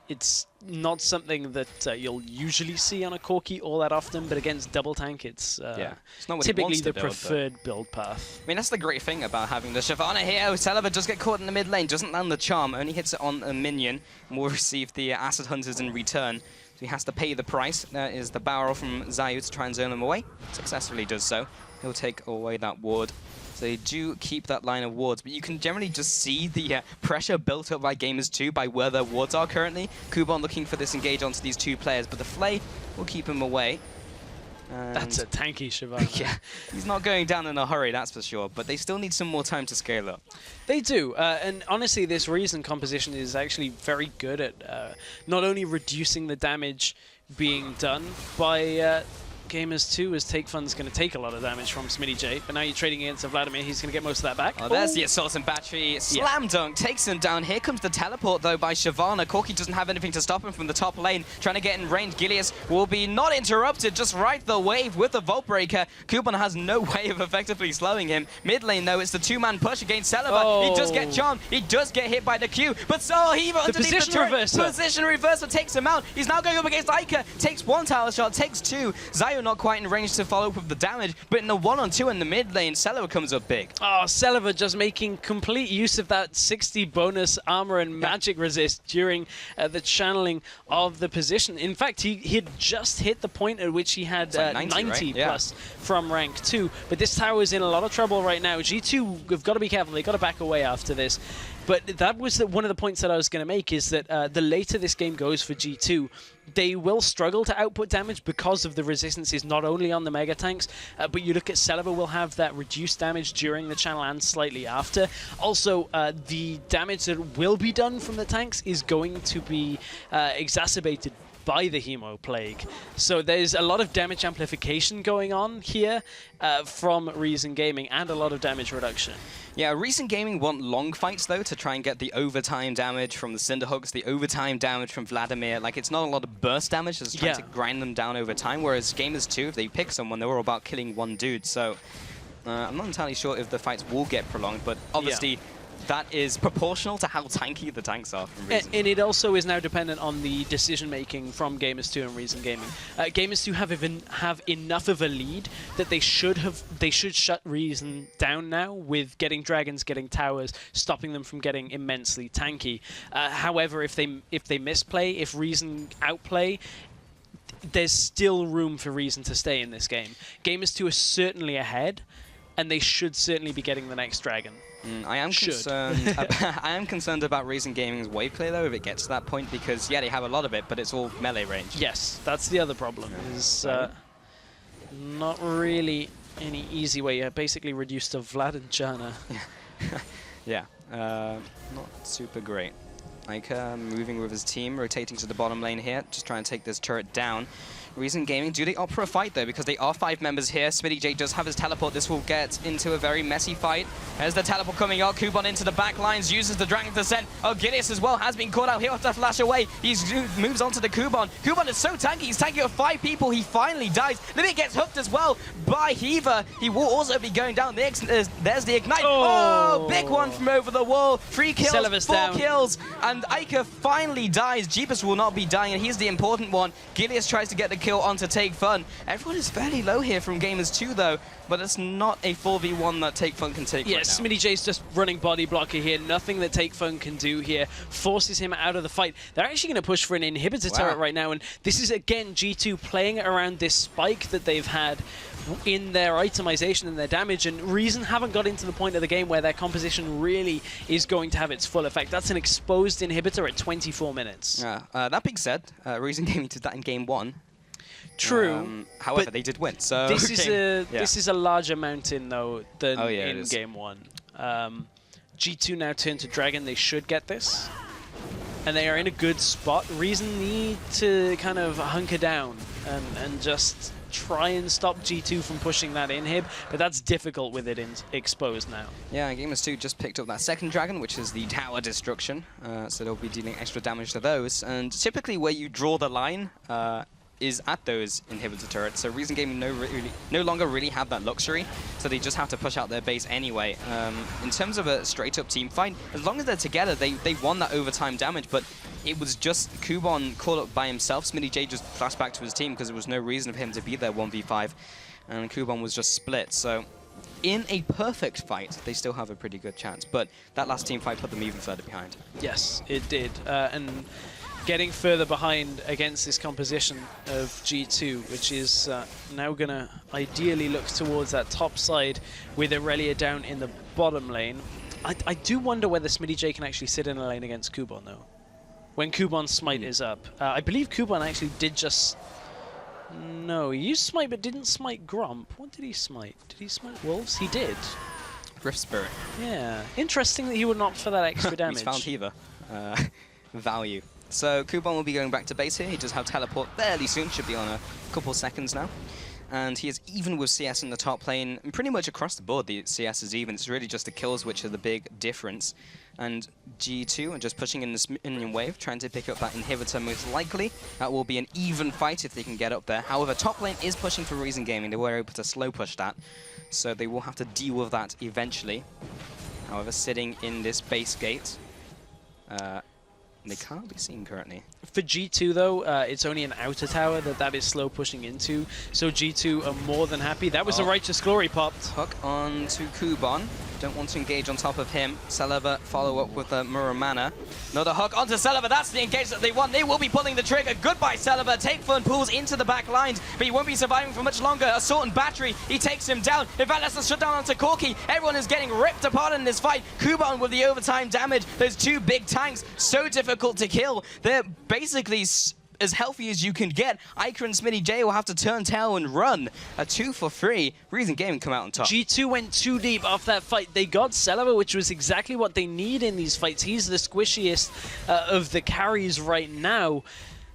It's not something that you'll usually see on a Corki all that often, but against Double Tank, it's not typically the preferred build path. I mean, that's the great thing about having the Shyvana here. Celiva does get caught in the mid lane, doesn't land the charm, only hits it on a minion, and will receive the Acid Hunters in return. So he has to pay the price. There is the barrel from Zayu to try and zone him away. Successfully does so. He'll take away that ward. So they do keep that line of wards, but you can generally just see the pressure built up by Gamers 2 by where their wards are currently. Kubon looking for this engage onto these 2 players, but the Flay will keep him away. And that's a tanky Shyvana. Yeah, he's not going down in a hurry, that's for sure, but they still need some more time to scale up. They do, and honestly, this Reason composition is actually very good at not only reducing the damage being done by... Gamers 2, as Take Fun's going to take a lot of damage from Smitty J, but now you're trading against Vladimir, he's going to get most of that back. Oh, there's the Assault and Battery. Slam dunk takes him down. Here comes the teleport, though, by Shyvana. Corki doesn't have anything to stop him from the top lane. Trying to get in range. Gilius will be not interrupted, just ride the wave with the Vault Breaker. Kubon has no way of effectively slowing him. Mid lane, though, it's the 2-man push against Celiva. He does get charmed. He does get hit by the Q, but so Heaver underneath the turret. Position reversal takes him out. He's now going up against Iker. Takes 1 tower shot, takes 2. Zion not quite in range to follow up with the damage, but in the 1-on-2 in the mid lane, Celeber comes up big. Oh, Celeber just making complete use of that 60 bonus armor and magic resist during the channeling of the position. In fact, he had just hit the point at which he had like 90 right? plus from rank 2, but this tower is in a lot of trouble right now. G2 have got to be careful. They've got to back away after this. But that was one of the points that I was going to make, is that the later this game goes for G2, they will struggle to output damage because of the resistances not only on the Mega Tanks, but you look at Celeber will have that reduced damage during the channel and slightly after. Also, the damage that will be done from the tanks is going to be exacerbated by the Hemo Plague. So there's a lot of damage amplification going on here from Reason Gaming, and a lot of damage reduction. Yeah, Reason Gaming want long fights, though, to try and get the overtime damage from the Cinderhooks, the overtime damage from Vladimir. Like, it's not a lot of burst damage, it's trying to grind them down over time, whereas Gamers 2, if they pick someone, they're all about killing one dude. So I'm not entirely sure if the fights will get prolonged, but obviously that is proportional to how tanky the tanks are from Reason. And it also is now dependent on the decision-making from Gamers 2 and Reason Gaming. Gamers 2 have enough of a lead that they should shut Reason down now with getting dragons, getting towers, stopping them from getting immensely tanky. However, if they misplay, if Reason outplay, there's still room for Reason to stay in this game. Gamers 2 are certainly ahead, and they should certainly be getting the next dragon. I am concerned. I am concerned about Reason Gaming's wave play, though, if it gets to that point, because yeah, they have a lot of it, but it's all melee range. Yes, that's the other problem. Is not really any easy way. You're basically reduced to Vlad and Jana. Yeah, not super great. Iker moving with his team, rotating to the bottom lane here, just trying to take this turret down. Reason Gaming, do they opt for a fight, though? Because they are 5 members here. SmittyJ does have his teleport. This will get into a very messy fight. There's the teleport coming out. Kuban into the back lines, uses the Dragon Descent. Oh, Gideus as well has been caught out. He'll have to flash away. He moves on to the Kuban. Kuban is so tanky. He's tanking with 5 people. He finally dies. Limit gets hooked as well by Heaver. He will also be going down. There's the Ignite. Oh, big one from over the wall. 3 kills, 4 kills. And Iker finally dies. Jeepus will not be dying, and he's the important one. Gideus tries to get the kill onto Take Fun. Everyone is fairly low here from Gamers 2, though, but it's not a 4v1 that Take Fun can take right now. SmittyJ's just running body blocker here. Nothing that Take Fun can do here forces him out of the fight. They're actually going to push for an inhibitor turret right now, and this is, again, G2 playing around this spike that they've had in their itemization and their damage, and Reason haven't got into the point of the game where their composition really is going to have its full effect. That's an exposed inhibitor at 24 minutes. That being said, Reason Gaming did that in game 1. True. However, they did win. So this is a larger mountain, though, than in game 1. G2 now turn to Dragon. They should get this, and they are in a good spot. Reason need to kind of hunker down and just try and stop G2 from pushing that inhib, but that's difficult with it exposed now. Yeah, Gamers 2 just picked up that second dragon, which is the tower destruction, so they'll be dealing extra damage to those. And typically where you draw the line is at those inhibitor turrets, so Reason Gaming no longer really have that luxury, so they just have to push out their base anyway. In terms of a straight-up team fight, as long as they're together, they won that overtime damage, but it was just Kuban caught up by himself. SmittyJ just flashed back to his team because there was no reason for him to be there 1v5, and Kuban was just split. So in a perfect fight, they still have a pretty good chance, but that last team fight put them even further behind. Yes, it did. And getting further behind against this composition of G2, which is now going to ideally look towards that top side with Aurelia down in the bottom lane. I do wonder whether SmittyJ can actually sit in a lane against Kuban, though, when Kuban's smite is up. I believe Kuban actually did just... No, he used smite but didn't smite Gromp. What did he smite? Did he smite Wolves? He did. Rift Spirit. Yeah. Interesting that he would not for that extra damage. He's found Heaver. Value. So Kuban will be going back to base here. He does have teleport fairly soon. Should be on a couple seconds now. And he is even with CS in the top lane. And pretty much across the board, the CS is even. It's really just the kills which are the big difference. And G2 are just pushing in this minion wave, trying to pick up that inhibitor most likely. That will be an even fight if they can get up there. However, top lane is pushing for Reason Gaming. They were able to slow push that, so they will have to deal with that eventually. However, sitting in this base gate, And they can't be seen currently. For G2 though, it's only an outer tower that is slow pushing into, so G2 are more than happy. That was a Righteous Glory popped. Hook on to Kuban. Don't want to engage on top of him. Celeber follow up with a Muramana. Another hook onto Celeber. That's the engage that they want. They will be pulling the trigger. Goodbye, Celeber. Take Fun pulls into the back lines, but he won't be surviving for much longer. Assault and Battery. He takes him down. In fact, that's the shutdown onto Corki. Everyone is getting ripped apart in this fight. Kuban with the overtime damage. Those two big tanks, so difficult to kill. They're basically as healthy as you can get. Iker and Smitty J will have to turn tail and run. A 2 for 3. Reason Gaming come out on top. G2 went too deep off that fight. They got Celeber, which was exactly what they need in these fights. He's the squishiest of the carries right now.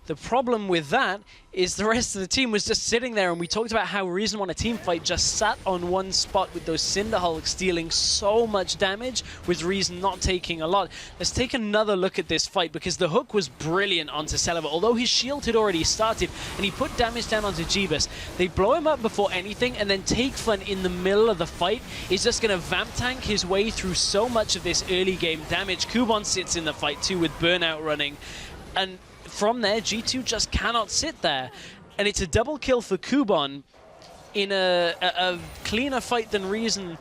The problem with that is the rest of the team was just sitting there, and we talked about how Reason won a team fight just sat on one spot with those Cinder Hulks dealing so much damage, with Reason not taking a lot. Let's take another look at this fight, because the hook was brilliant onto Celeber, although his shield had already started, and he put damage down onto Jeebus. They blow him up before anything, and then Take Fun in the middle of the fight is just going to vamp tank his way through so much of this early game damage. Kuban sits in the fight too with Burnout running, and from there, G2 just cannot sit there. And it's a double kill for Kuban in a cleaner fight than Reason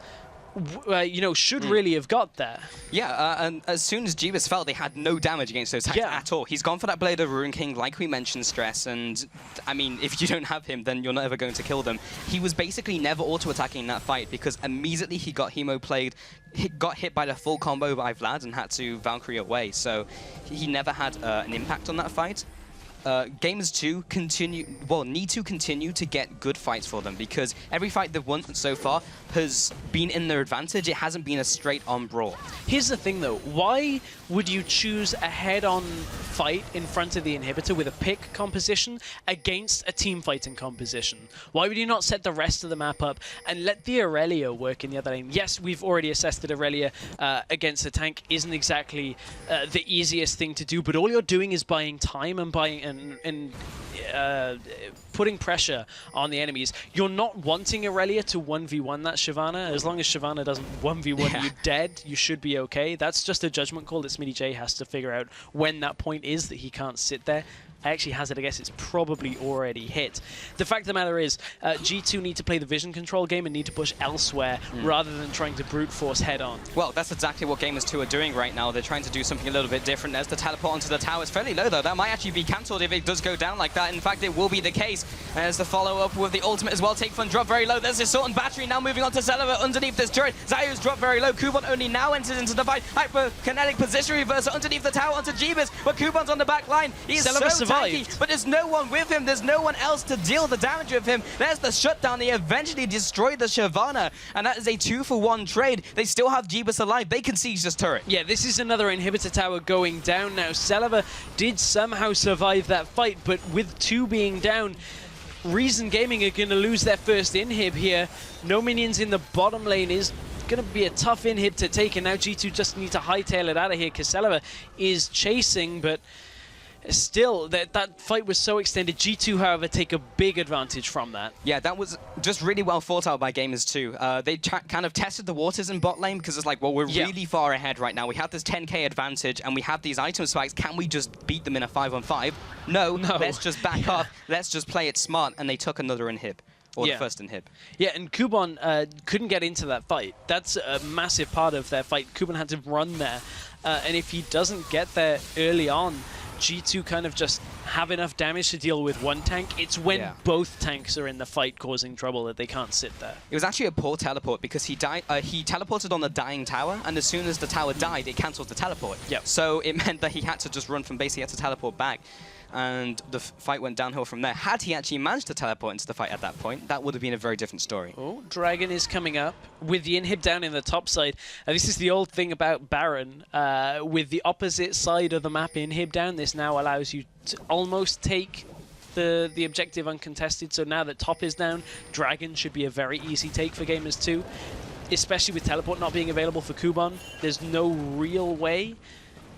should really have got there. Yeah, and as soon as Jeebus fell, they had no damage against those tanks at all. He's gone for that Blade of Ruin King, like we mentioned, Stress, and I mean, if you don't have him, then you're not ever going to kill them. He was basically never auto-attacking in that fight, because immediately he got Hemo-played, got hit by the full combo by Vlad and had to Valkyrie away, so he never had an impact on that fight. Gamers 2 need to continue to get good fights for them, because every fight they've won so far has been in their advantage. It hasn't been a straight-on brawl. Here's the thing, though. Why would you choose a head-on fight in front of the inhibitor with a pick composition against a team fighting composition? Why would you not set the rest of the map up and let the Aurelia work in the other lane? Yes, we've already assessed that Aurelia against a tank isn't exactly the easiest thing to do, but all you're doing is buying time and putting pressure on the enemies. You're not wanting Aurelia to 1v1 that Shyvana. As long as Shyvana doesn't 1v1 you dead, you should be okay. That's just a judgment call that Smitty J has to figure out when that point is that he can't sit there. I actually hazard a guess it's probably already hit. The fact of the matter is, G2 need to play the vision control game and need to push elsewhere rather than trying to brute force head on. Well, that's exactly what Gamers 2 are doing right now. They're trying to do something a little bit different. There's the teleport onto the tower. It's fairly low, though. That might actually be cancelled if it does go down like that. In fact, it will be the case. There's the follow-up with the ultimate as well. Take Fun drop very low. There's the Assault and Battery now moving on to Celeber underneath this turret. Zayu's dropped very low. Kuban only now enters into the fight. Hyper-kinetic position reversal underneath the tower onto Jeebus, but Kuban's on the back line. He is Celeber so survived. tanky, but there's no one with him. There's no one else to deal the damage with him. There's the shutdown. They eventually destroyed the Shyvana, and that is a 2-for-1 trade. They still have Jeebus alive. They can siege this turret. Yeah, this is another inhibitor tower going down now. Celeber did somehow survive that fight, but with 2 being down, Reason Gaming are going to lose their first inhib here. No minions in the bottom lane is going to be a tough inhib to take, and now G2 just need to hightail it out of here because Celeber is chasing, but still, that fight was so extended. G2, however, take a big advantage from that. Yeah, that was just really well thought out by Gamers 2. They kind of tested the waters in bot lane because it's like, well, we're really far ahead right now. We have this 10k advantage and we have these item spikes. Can we just beat them in a 5-on-5? No, let's just back up. Let's just play it smart. And they took another inhib. Or the first inhib. Yeah, and Kuban couldn't get into that fight. That's a massive part of their fight. Kuban had to run there. And if he doesn't get there early on, G2 kind of just have enough damage to deal with one tank. It's when both tanks are in the fight causing trouble that they can't sit there. It was actually a poor teleport because he teleported on the dying tower, and as soon as the tower died, it cancelled the teleport. So it meant that he had to just run from base. He had to teleport back, and the fight went downhill from there. Had he actually managed to teleport into the fight at that point, that would have been a very different story. Oh, Dragon is coming up with the inhib down in the top side. This is the old thing about Baron. With the opposite side of the map inhib down, this now allows you to almost take the objective uncontested. So now that top is down, Dragon should be a very easy take for Gamers 2, especially with teleport not being available for Kuban. There's no real way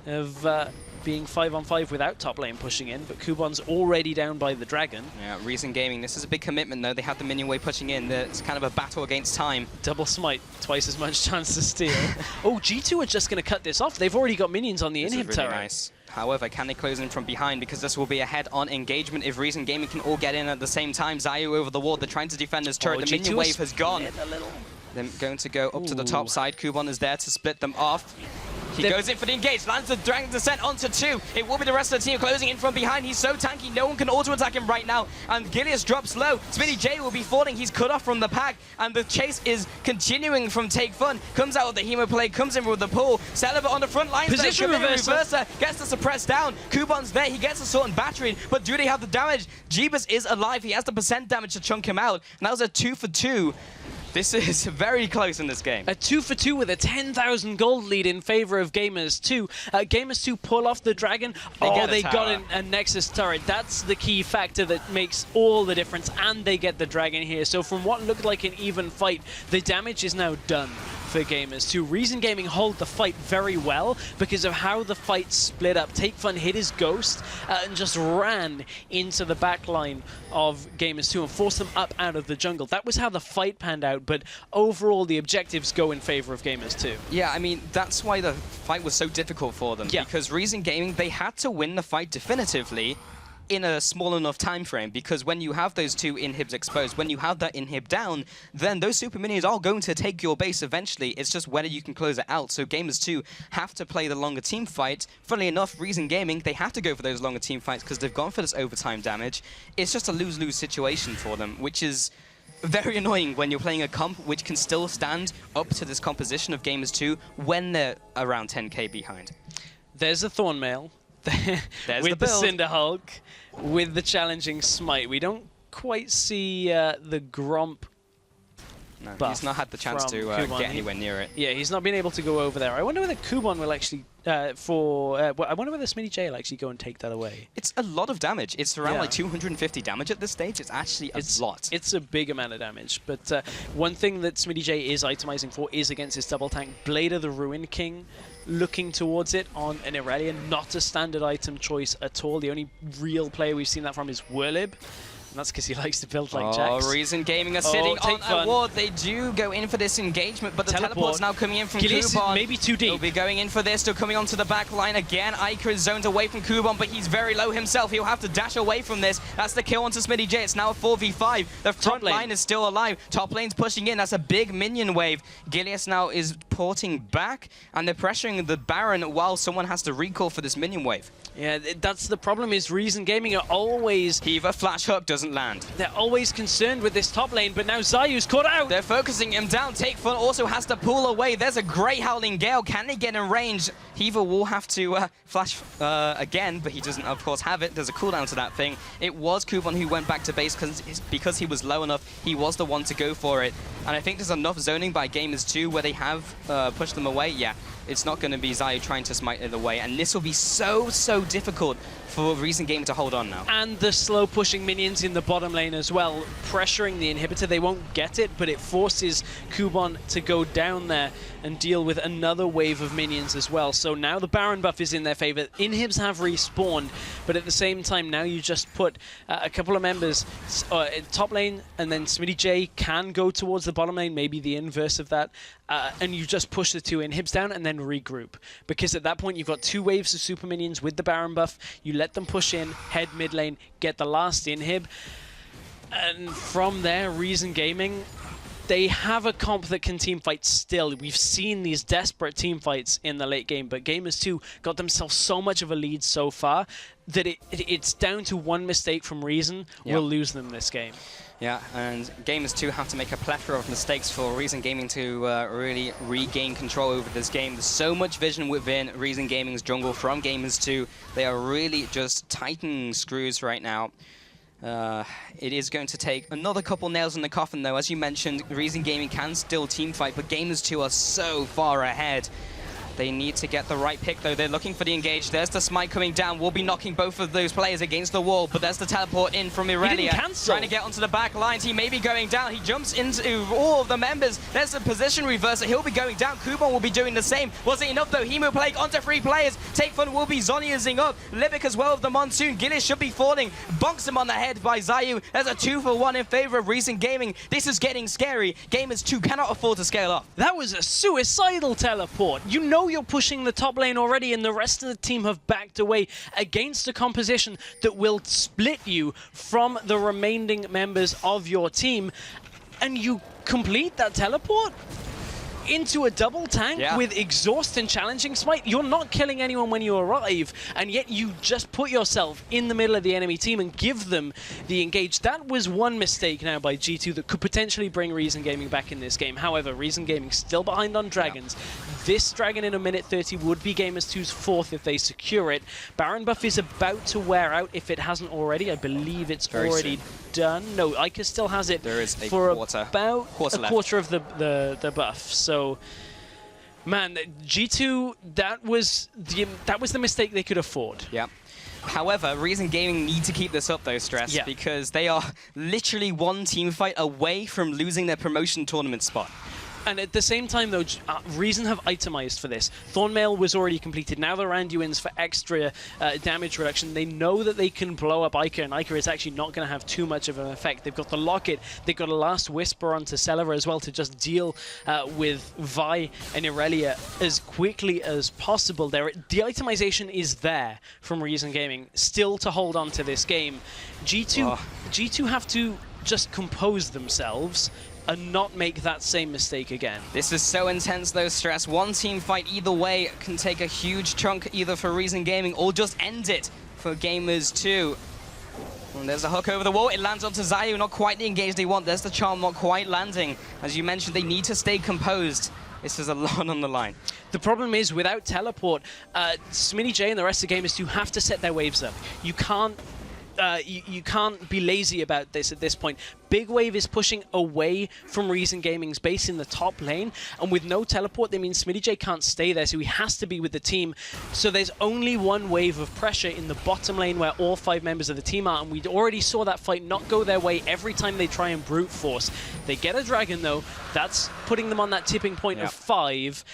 of being 5-on-5 without top lane pushing in, but Kuban's already down by the Dragon. Yeah, Reason Gaming, this is a big commitment though. They have the minion wave pushing in. It's kind of a battle against time. Double smite, twice as much chance to steal. Oh, G2 are just going to cut this off. They've already got minions on the inhib turret. Nice. However, can they close in from behind? Because this will be a head-on engagement if Reason Gaming can all get in at the same time. Zayu over the wall. They're trying to defend his turret. The minion wave has gone. They're going to go up to the top side. Kubon is there to split them off. He goes in for the engage, lands the Dragon Descent onto 2. It will be the rest of the team closing in from behind. He's so tanky, no one can auto-attack him right now. And Gilius drops low. Smitty J will be falling. He's cut off from the pack. And the chase is continuing from Take Fun. Comes out with the Hemo play, comes in with the pull. Celebat on the front line. Position reverser. Gets the suppress down. Kubon's there. He gets a sword and battery. But do they have the damage? Jeebus is alive. He has the % damage to chunk him out. And that was a 2 for 2. This is very close in this game. A 2 for 2 with a 10,000 gold lead in favor of Gamers 2. Gamers 2 pull off the Dragon. They got a Nexus turret. That's the key factor that makes all the difference, and they get the Dragon here. So from what looked like an even fight, the damage is now done for Gamers 2. Reason Gaming hold the fight very well because of how the fight split up. Take Fun hit his Ghost and just ran into the back line of Gamers 2 and forced them up out of the jungle. That was how the fight panned out, but overall the objectives go in favor of Gamers 2. Yeah, I mean, that's why the fight was so difficult for them. Yeah. Because Reason Gaming, they had to win the fight definitively in a small enough time frame, because when you have those 2 inhibs exposed, when you have that inhib down, then those super minions are going to take your base eventually. It's just whether you can close it out. So Gamers 2 have to play the longer team fight. Funnily enough, Reason Gaming, they have to go for those longer team fights because they've gone for this overtime damage. It's just a lose-lose situation for them, which is very annoying when you're playing a comp which can still stand up to this composition of Gamers 2 when they're around 10k behind. There's a Thornmail. There's with the Cinder Hulk, with the challenging smite. We don't quite see the Gromp. No, he's not had the chance to get anywhere near it. Yeah, he's not been able to go over there. I wonder whether Kubon will actually, I wonder whether Smitty J will actually go and take that away. It's a lot of damage. It's around like 250 damage at this stage. It's actually a lot. It's a big amount of damage. But one thing that Smitty J is itemizing for is against his double tank. Blade of the Ruin King, looking towards it on an Irelia. Not a standard item choice at all. The only real player we've seen that from is Whirlib. And that's because he likes to build like Jax. Reason Gaming are sitting on a ward. They do go in for this engagement, but the teleport's now coming in from Kubon. Maybe too deep. He'll be going in for this, still coming onto the back line again. Iker is zoned away from Kubon, but he's very low himself. He'll have to dash away from this. That's the kill onto Smitty J. It's now a 4v5. The front line is still alive. Top lane's pushing in. That's a big minion wave. Gilius now is porting back, and they're pressuring the Baron while someone has to recall for this minion wave. Yeah, that's the problem, is Reason Gaming are always... Heaver flash hook doesn't land. They're always concerned with this top lane, but now Zayu's caught out. They're focusing him down. Take Fun also has to pull away. There's a great Howling Gale. Can he get in range? Heaver will have to flash again, but he doesn't, of course, have it. There's a cooldown to that thing. It was Kubon who went back to base because he was low enough. He was the one to go for it. And I think there's enough zoning by Gamers 2 where they have pushed them away. Yeah, it's not going to be Zayu trying to smite it away. And this will be so difficult for Reason Gaming to hold on now. And the slow pushing minions in the bottom lane as well, pressuring the inhibitor. They won't get it, but it forces Kubon to go down there and deal with another wave of minions as well. So now the Baron buff is in their favor. Inhibs have respawned, but at the same time, now you just put a couple of members in top lane, and then Smitty J can go towards the bottom lane, maybe the inverse of that, and you just push the 2 inhibs down and then regroup. Because at that point, you've got 2 waves of super minions with the Baron buff. You let them push in, head mid lane, get the last inhib, and from there, Reason Gaming, they have a comp that can team fight still. We've seen these desperate team fights in the late game, but Gamers 2 got themselves so much of a lead so far that it's down to one mistake from Reason. Yep. We'll lose them this game. Yeah, and Gamers 2 have to make a plethora of mistakes for Reason Gaming to really regain control over this game. There's so much vision within Reason Gaming's jungle from Gamers 2. They are really just tightening screws right now. It is going to take another couple nails in the coffin, though. As you mentioned, Reason Gaming can still team fight, but Gamers 2 are so far ahead. They need to get the right pick, though. They're looking for the engage. There's the smite coming down. We'll be knocking both of those players against the wall, but there's the teleport in from Irelia. Trying to get onto the back lines. He may be going down. He jumps into all of the members. There's a position reverser. He'll be going down. Kubon will be doing the same. Was it enough, though? Hemo Plague onto 3 players. Take Fun will be Zoniazing up. Libic as well of the Monsoon. Gillis should be falling. Bonks him on the head by Zayu. There's a 2-for-1 in favor of Reason Gaming. This is getting scary. Gamers 2 cannot afford to scale up. That was a suicidal teleport. You know you're pushing the top lane already and the rest of the team have backed away against a composition that will split you from the remaining members of your team, and you complete that teleport into a double tank with exhaust and challenging smite. You're not killing anyone when you arrive, and yet you just put yourself in the middle of the enemy team and give them the engage. That was one mistake now by G2 that could potentially bring Reason Gaming back in this game. However, Reason Gaming still behind on Dragons. This Dragon in a minute 30 would be Gamers2's fourth if they secure it. Baron buff is about to wear out if it hasn't already. I believe it's already done. No, Ica still has it for about a quarter of the buff. So, man, G2, that was the mistake they could afford. Yeah. However, Reason Gaming need to keep this up though, Stress, because they are literally one team fight away from losing their promotion tournament spot. And at the same time, though, Reason have itemized for this. Thornmail was already completed. Now they're Randuin's for extra damage reduction. They know that they can blow up Ica, and Ica is actually not going to have too much of an effect. They've got the Locket. They've got a Last Whisper onto Celever as well to just deal with Vi and Irelia as quickly as possible. The itemization is there from Reason Gaming, still to hold on to this game. G2 have to just compose themselves and not make that same mistake again. This is so intense though, Stress. One team fight either way can take a huge chunk either for Reason Gaming or just end it for Gamers2. And there's a hook over the wall. It lands onto Zayu, not quite the engage they want. There's the charm not quite landing. As you mentioned, they need to stay composed. This is a lot on the line. The problem is, without teleport, Smitty J and the rest of Gamers2 have to set their waves up. You can't you can't be lazy about this at this point. Big Wave is pushing away from Reason Gaming's base in the top lane, and with no teleport, that means Smitty J can't stay there, so he has to be with the team. So there's only one wave of pressure in the bottom lane where all 5 members of the team are, and we already saw that fight not go their way every time they try and brute force. They get a dragon, though. That's putting them on that tipping point of 5.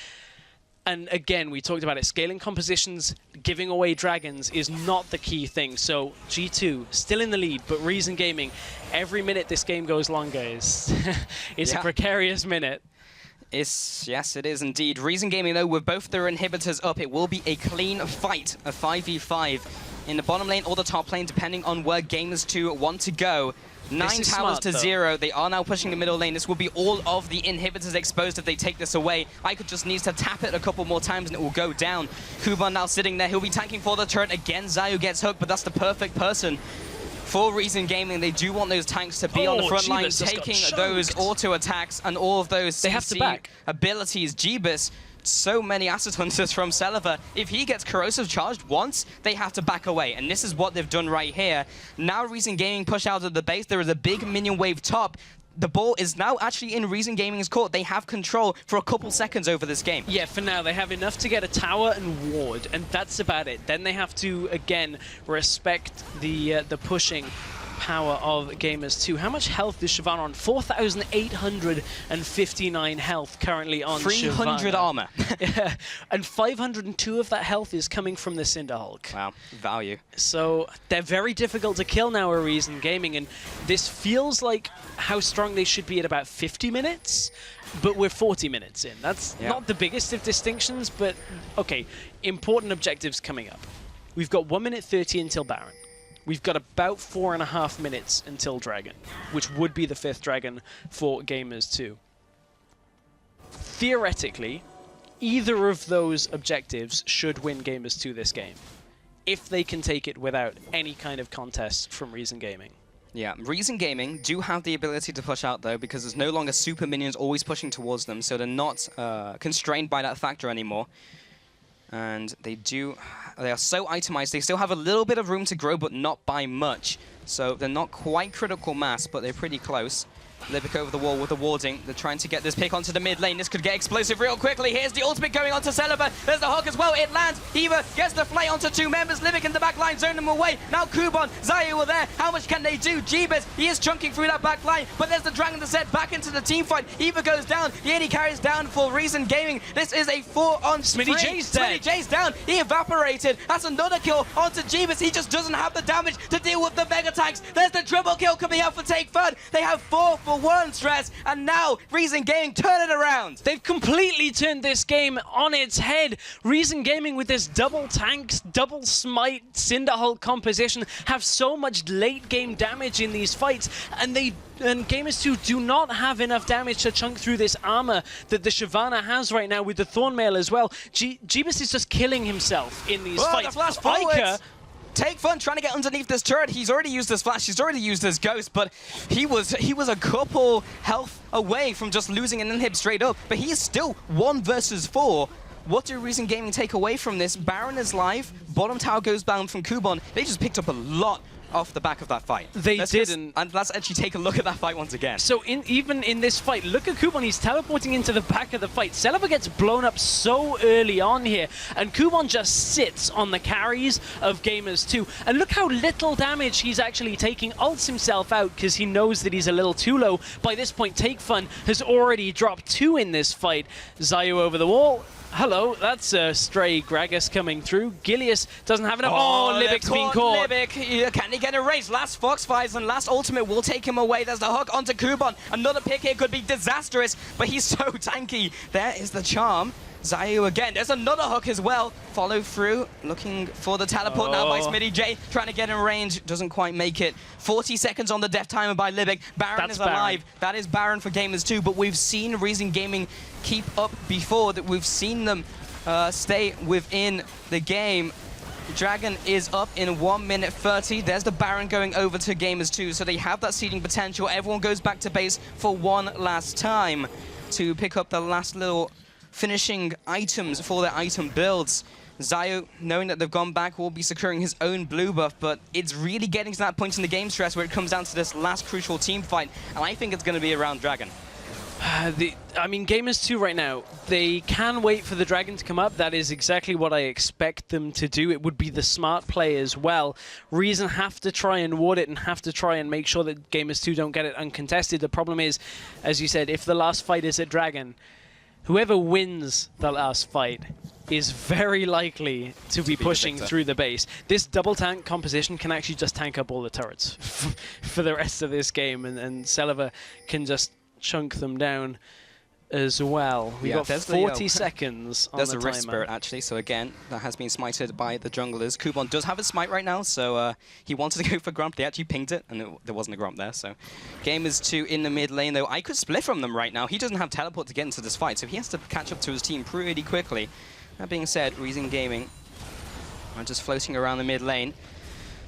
And again, we talked about it, scaling compositions, giving away dragons is not the key thing. So G2 still in the lead, but Reason Gaming, every minute this game goes longer is a precarious minute. Yes, it is indeed. Reason Gaming, though, with both their inhibitors up, it will be a clean fight, a 5v5 in the bottom lane or the top lane, depending on where Gamers2 want to go. 9 towers to 0. They are now pushing the middle lane. This will be all of the inhibitors exposed if they take this away. Ica just needs to tap it a couple more times and it will go down. Kuban now sitting there. He'll be tanking for the turret again. Zayu gets hooked, but that's the perfect person for Reason Gaming. They do want those tanks to be on the front line, taking those auto attacks and all of those CC abilities. Jeebus. So many Acid Hunters from Celever. If he gets corrosive charged once, they have to back away. And this is what they've done right here. Now Reason Gaming push out of the base. There is a big minion wave top. The ball is now actually in Reason Gaming's court. They have control for a couple seconds over this game. Yeah, for now. They have enough to get a tower and ward, and that's about it. Then they have to, again, respect the pushing power of Gamers2. How much health is Shyvana on? 4,859 health currently on 300 Shyvana. armor. Yeah, and 502 of that health is coming from the Cinderhulk. Wow, value. So they're very difficult to kill now at Reason Gaming, and this feels like how strong they should be at about 50 minutes, but we're 40 minutes in. That's not the biggest of distinctions, but okay, important objectives coming up. We've got 1 minute 30 until Baron. We've got about 4.5 minutes until Dragon, which would be the 5th Dragon for Gamers2. Theoretically, either of those objectives should win Gamers2 this game, if they can take it without any kind of contest from Reason Gaming. Yeah, Reason Gaming do have the ability to push out, though, because there's no longer super minions always pushing towards them, so they're not constrained by that factor anymore. And they are so itemized. They still have a little bit of room to grow, but not by much. So they're not quite critical mass, but they're pretty close. Libic over the wall with the warding. They're trying to get this pick onto the mid lane. This could get explosive real quickly. Here's the ultimate going onto Celeber. There's the hook as well. It lands. Eva gets the flay onto 2 members. Libic in the back line, zone them away. Now Kuban, Zayu are there. How much can they do? Jeebus, he is chunking through that back line, but there's the Dragon to set back into the team fight. Eva goes down. The AD carries down for Reason Gaming. This is a 4-on-3. Smitty J's dead. Smitty J's down. He evaporated. That's another kill onto Jeebus. He just doesn't have the damage to deal with the mega tanks. There's the triple kill coming out for Take Third. They have 4 for 1, Stress, and now Reason Gaming turn it around. They've completely turned this game on its head. Reason Gaming with this double tanks, double smite, Cinderhulk composition have so much late game damage in these fights, and Gamers 2 do not have enough damage to chunk through this armor that the Shyvana has right now with the Thornmail as well. Jeebus is just killing himself in these fights. The flash forwards. Take Fun trying to get underneath this turret. He's already used his flash, he's already used his ghost, but he was a couple health away from just losing an inhib straight up. But he is still 1 versus 4. What do Reason Gaming take away from this? Baron is live, bottom tower goes down from Kubon. They just picked up a lot off the back of that fight. They didn't. And let's actually take a look at that fight once again. So even in this fight, look at Kubon, he's teleporting into the back of the fight. Celaver gets blown up so early on here, and Kubon just sits on the carries of Gamers 2. And look how little damage he's actually taking, ults himself out because he knows that he's a little too low. By this point, Take Fun has already dropped 2 in this fight. Xayou over the wall. Hello, that's a stray Gragas coming through. Gilius doesn't have enough. Oh, Libic's been caught. Libic, can he get erased? Last Foxfires and last ultimate will take him away. There's the hook onto Kubon. Another pick here could be disastrous, but he's so tanky. There is the charm. Xayou again. There's another hook as well. Follow through, looking for the teleport now by Smitty J. Trying to get in range, doesn't quite make it. 40 seconds on the death timer by Libic. Baron is alive. That is Baron for Gamers 2, but we've seen Reason Gaming keep up before, that we've seen them stay within the game. Dragon is up in 1 minute 30. There's the Baron going over to Gamers 2, so they have that seeding potential. Everyone goes back to base for one last time to pick up the last little finishing items for their item builds. Xayou, knowing that they've gone back, will be securing his own blue buff, but it's really getting to that point in the game, Stress, where it comes down to this last crucial team fight, and I think it's going to be around Dragon. I mean, Gamers 2 right now, they can wait for the Dragon to come up. That is exactly what I expect them to do. It would be the smart play as well. Reason have to try and ward it and have to try and make sure that Gamers 2 don't get it uncontested. The problem is, as you said, if the last fight is at Dragon, whoever wins the last fight is very likely to be pushing through the base. This double tank composition can actually just tank up all the turrets for the rest of this game, and Celaver can just chunk them down as well. We've got 40 seconds on the timer. There's a Rift Spirit, actually, so again, that has been smited by the junglers. Kubon does have a smite right now, so he wanted to go for Grump. They actually pinged it, and there wasn't a Grump there, so Gamers 2 in the mid lane, though. I could split from them right now. He doesn't have teleport to get into this fight, so he has to catch up to his team pretty quickly. That being said, Reason Gaming are just floating around the mid lane.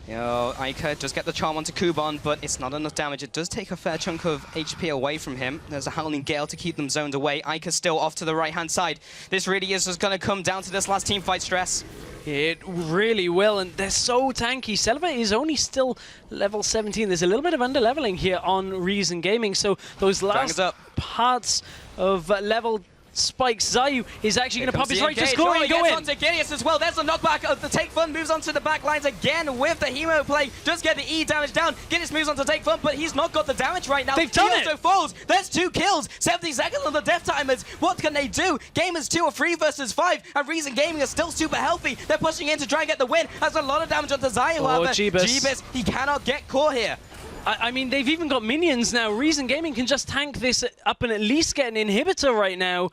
You know, Ica just get the charm onto Kubon, but it's not enough damage. It does take a fair chunk of HP away from him. There's a Howling Gale to keep them zoned away. Ica still off to the right-hand side. This really is just going to come down to this last team fight, Stress. It really will, and they're so tanky. Celaver is only still level 17. There's a little bit of under-leveling here on Reason Gaming, so those last parts of level spikes. Xayou is actually going to pop his right to score and go in. Onto Gilius as well. There's the knockback of the Take Fun. Moves onto the back lines again with the Hemo play. Does get the E damage down. Gilius moves on to Take Fun, but he's not got the damage right now. They've done it. He also falls. There's 2 kills. 70 seconds on the death timers. What can they do? Gamers 2 are 3 versus 5, and Reason Gaming are still super healthy. They're pushing in to try and get the win. That's a lot of damage onto Xayou. However, Jeebus, he cannot get caught here. I mean, they've even got minions now. Reason Gaming can just tank this up and at least get an inhibitor right now.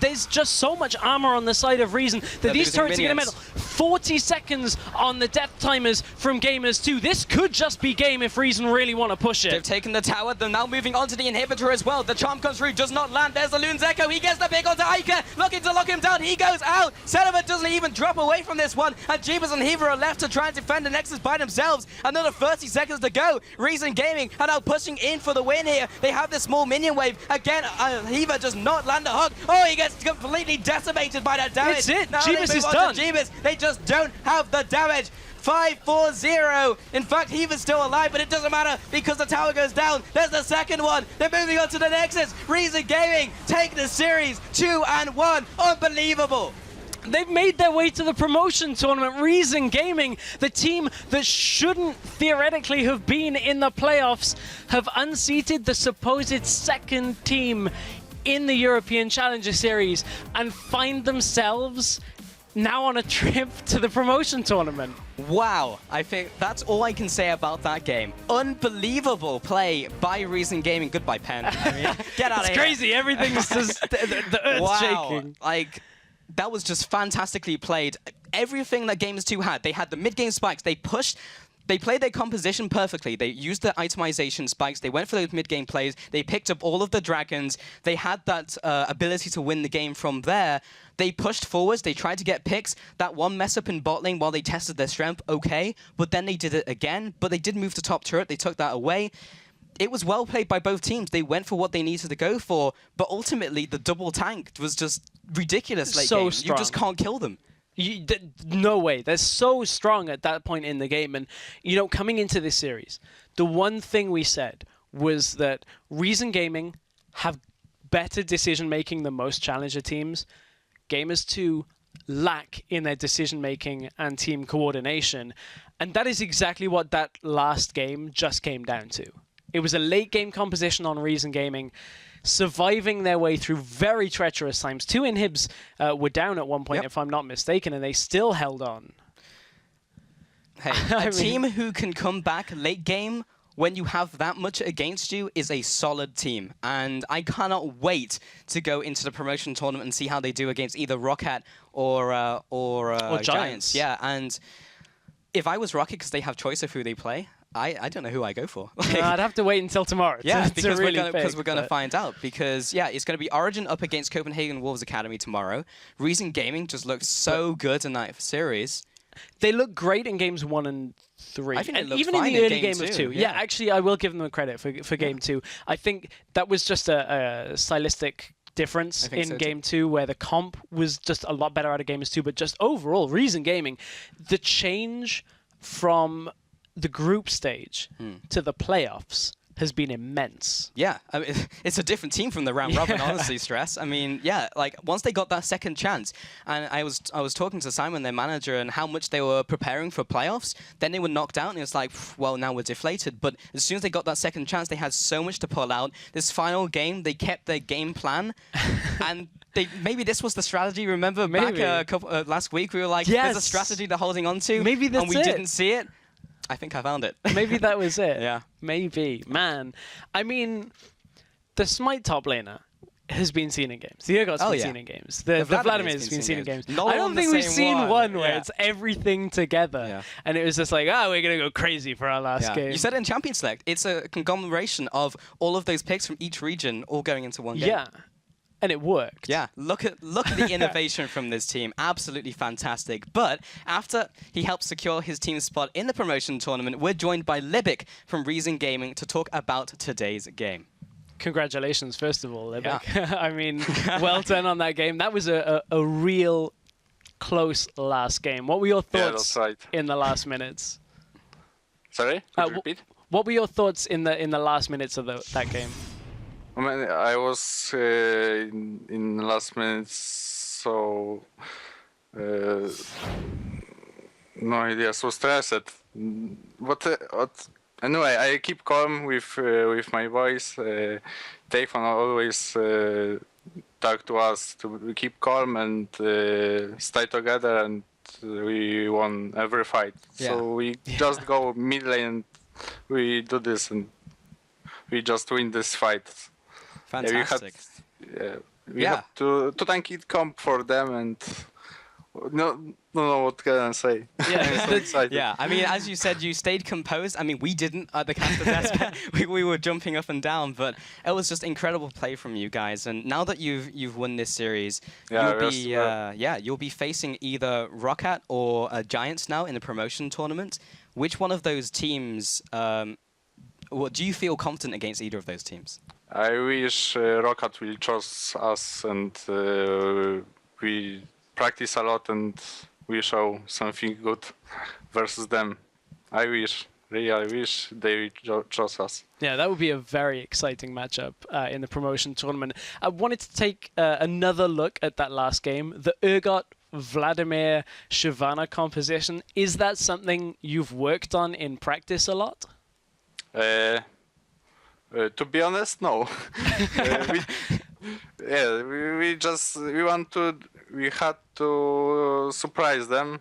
There's just so much armor on the side of Reason that these turrets are going to medal. 40 seconds on the death timers from Gamers 2. This could just be game if Reason really want to push it. They've taken the tower. They're now moving on to the inhibitor as well. The charm comes through, does not land. There's the Loon's Echo. He gets the pick onto Ica. Looking to lock him down. He goes out. Celaver doesn't even drop away from this one. And Jeebus and Hiva are left to try and defend the Nexus by themselves. Another 30 seconds to go. Reason Gaming are now pushing in for the win here. They have this small minion wave. Again, Hiva does not land a hook. Oh, he gets completely decimated by that damage. It's it. Now Jeebus is done. Jeebus. They just don't have the damage. 5-4-0. In fact, Hiva's still alive, but it doesn't matter because the tower goes down. There's the second one. They're moving on to the Nexus. Reason Gaming take the series 2-1. Unbelievable. They've made their way to the promotion tournament. Reason Gaming, the team that shouldn't theoretically have been in the playoffs, have unseated the supposed second team in the European Challenger Series and find themselves now on a trip to the promotion tournament. Wow, I think that's all I can say about that game. Unbelievable play by Reason Gaming. Goodbye, Pen. I mean, get out of here. It's crazy. Everything's just the earth's shaking. Like, that was just fantastically played. Everything that Gamers 2 had. They had the mid-game spikes. They pushed. They played their composition perfectly. They used the itemization spikes. They went for those mid-game plays. They picked up all of the dragons. They had that ability to win the game from there. They pushed forwards. They tried to get picks. That one mess up in bot lane while they tested their strength, okay. But then they did it again. But they did move to top turret. They took that away. It was well played by both teams. They went for what they needed to go for. But ultimately, the double tank was just ridiculous late game. Strong. You just can't kill them. No way. They're so strong at that point in the game. And, you know, coming into this series, the one thing we said was that Reason Gaming have better decision-making than most challenger teams. Gamers 2 lack in their decision-making and team coordination. And that is exactly what that last game just came down to. It was a late-game composition on Reason Gaming, surviving their way through very treacherous times. 2 inhibs were down at one point, if I'm not mistaken, and they still held on. Hey, a team who can come back late game when you have that much against you is a solid team. And I cannot wait to go into the promotion tournament and see how they do against either Rocket or Giants. Yeah, and if I was Rocket, because they have choice of who they play, I don't know who I go for. I'd have to wait until tomorrow. Yeah, because really we're gonna find out. Because yeah, it's gonna be Origin up against Copenhagen Wolves Academy tomorrow. Reason Gaming just looks so good in that series. They look great in games 1 and 3, I think and it even in fine the early game game of 2. 2. Yeah, actually, I will give them credit for game 2. I think that was just a stylistic difference in so game 2, where the comp was just a lot better out of games 2. But just overall, Reason Gaming, the change from the group stage to the playoffs has been immense. Yeah, I mean, it's a different team from the round robin, honestly, Stress. I mean, yeah, like once they got that second chance, and I was talking to Simon, their manager, and how much they were preparing for playoffs, then they were knocked out, and it's like, well, now we're deflated. But as soon as they got that second chance, they had so much to pull out. This final game, they kept their game plan, and maybe this was the strategy. Remember back last week, we were like, there's a strategy they're holding on to, maybe that's and we didn't see it. I think I found it. Maybe that was it. Yeah. Maybe. Man. I mean, the Smite top laner has been seen in games. The Urgot's been seen in games. The Vladimir's been seen in games. I don't think we've seen one where it's everything together. Yeah. And it was just like, we're going to go crazy for our last game. You said it in Champion Select. It's a conglomeration of all of those picks from each region all going into one game. Yeah. And it worked. Yeah, look at the innovation from this team. Absolutely fantastic. But after he helped secure his team's spot in the promotion tournament, we're joined by Libic from Reason Gaming to talk about today's game. Congratulations, first of all, Libic. Yeah. I mean, well done on that game. That was a real close last game. What were your thoughts in the last minutes? Sorry, could you repeat? What were your thoughts in the last minutes of that game? I mean, I was in the last minutes, so no idea, so stressed. But anyway, I keep calm with my voice. Tayfun always talk to us to keep calm and stay together, and we won every fight. Yeah. So we just go mid lane, and we do this, and we just win this fight. Fantastic. We had to tank it comp for them, and no, what can I say? Yeah, so excited. Yeah. I mean, as you said, you stayed composed. I mean, we didn't at the caster desk. we were jumping up and down, but it was just incredible play from you guys. And now that you've won this series, you'll be facing either Rocket or Giants now in the promotion tournament. Which one of those teams? What do you feel confident against either of those teams? I wish Rocket will choose us, and we practice a lot, and we show something good versus them. I wish they chose us. Yeah, that would be a very exciting matchup in the promotion tournament. I wanted to take another look at that last game, the Urgot Vladimir Shyvana composition. Is that something you've worked on in practice a lot? To be honest, no. We want to we had to surprise them.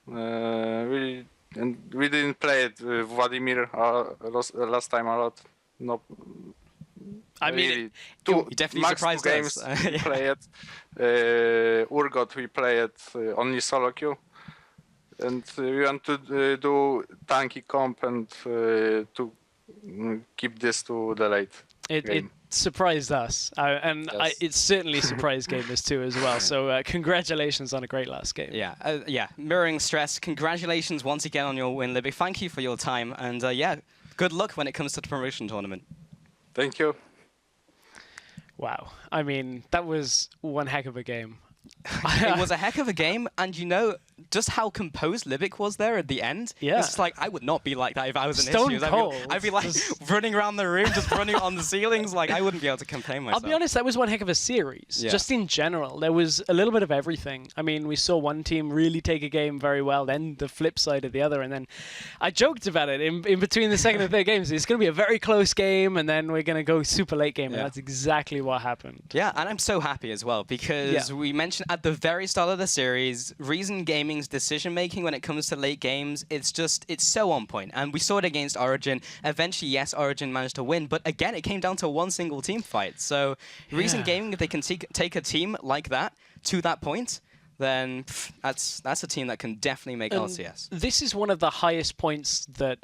We didn't play it with Vladimir last time a lot. No, I mean, really. You definitely max surprised 2 games us. we play it. Urgot we play it only solo queue. And we want to do tanky comp and to keep this to the late It game. surprised us, and Yes. it certainly surprised gamers too as well. So congratulations on a great last game. Yeah, mirroring stress. Congratulations once again on your win, Libby. Thank you for your time, and yeah, good luck when it comes to the promotion tournament. Thank you. Wow. I mean, that was one heck of a game. It was a heck of a game, and you know just how composed Libic was there at the end. Yeah. It's just like I would not be like that if I was in his Stone shoes. cold. I'd be like running around the room, just running on the ceilings. Like I wouldn't be able to contain myself. I'll be honest, that was one heck of a series. Yeah. Just in general, there was a little bit of everything. I mean, we saw one team really take a game very well, then the flip side of the other, and then I joked about it in between the second and third games. It's going to be a very close game, and then we're going to go super late game, and that's exactly what happened. Yeah, and I'm so happy as well because we mentioned at the very start of the series, Reason Gaming's decision making when it comes to late games, it's so on point. And we saw it against Origin. Eventually, yes, Origin managed to win, but again, it came down to one single team fight. So Reason Gaming, if they can take a team like that to that point, then that's a team that can definitely make LCS. This is one of the highest points that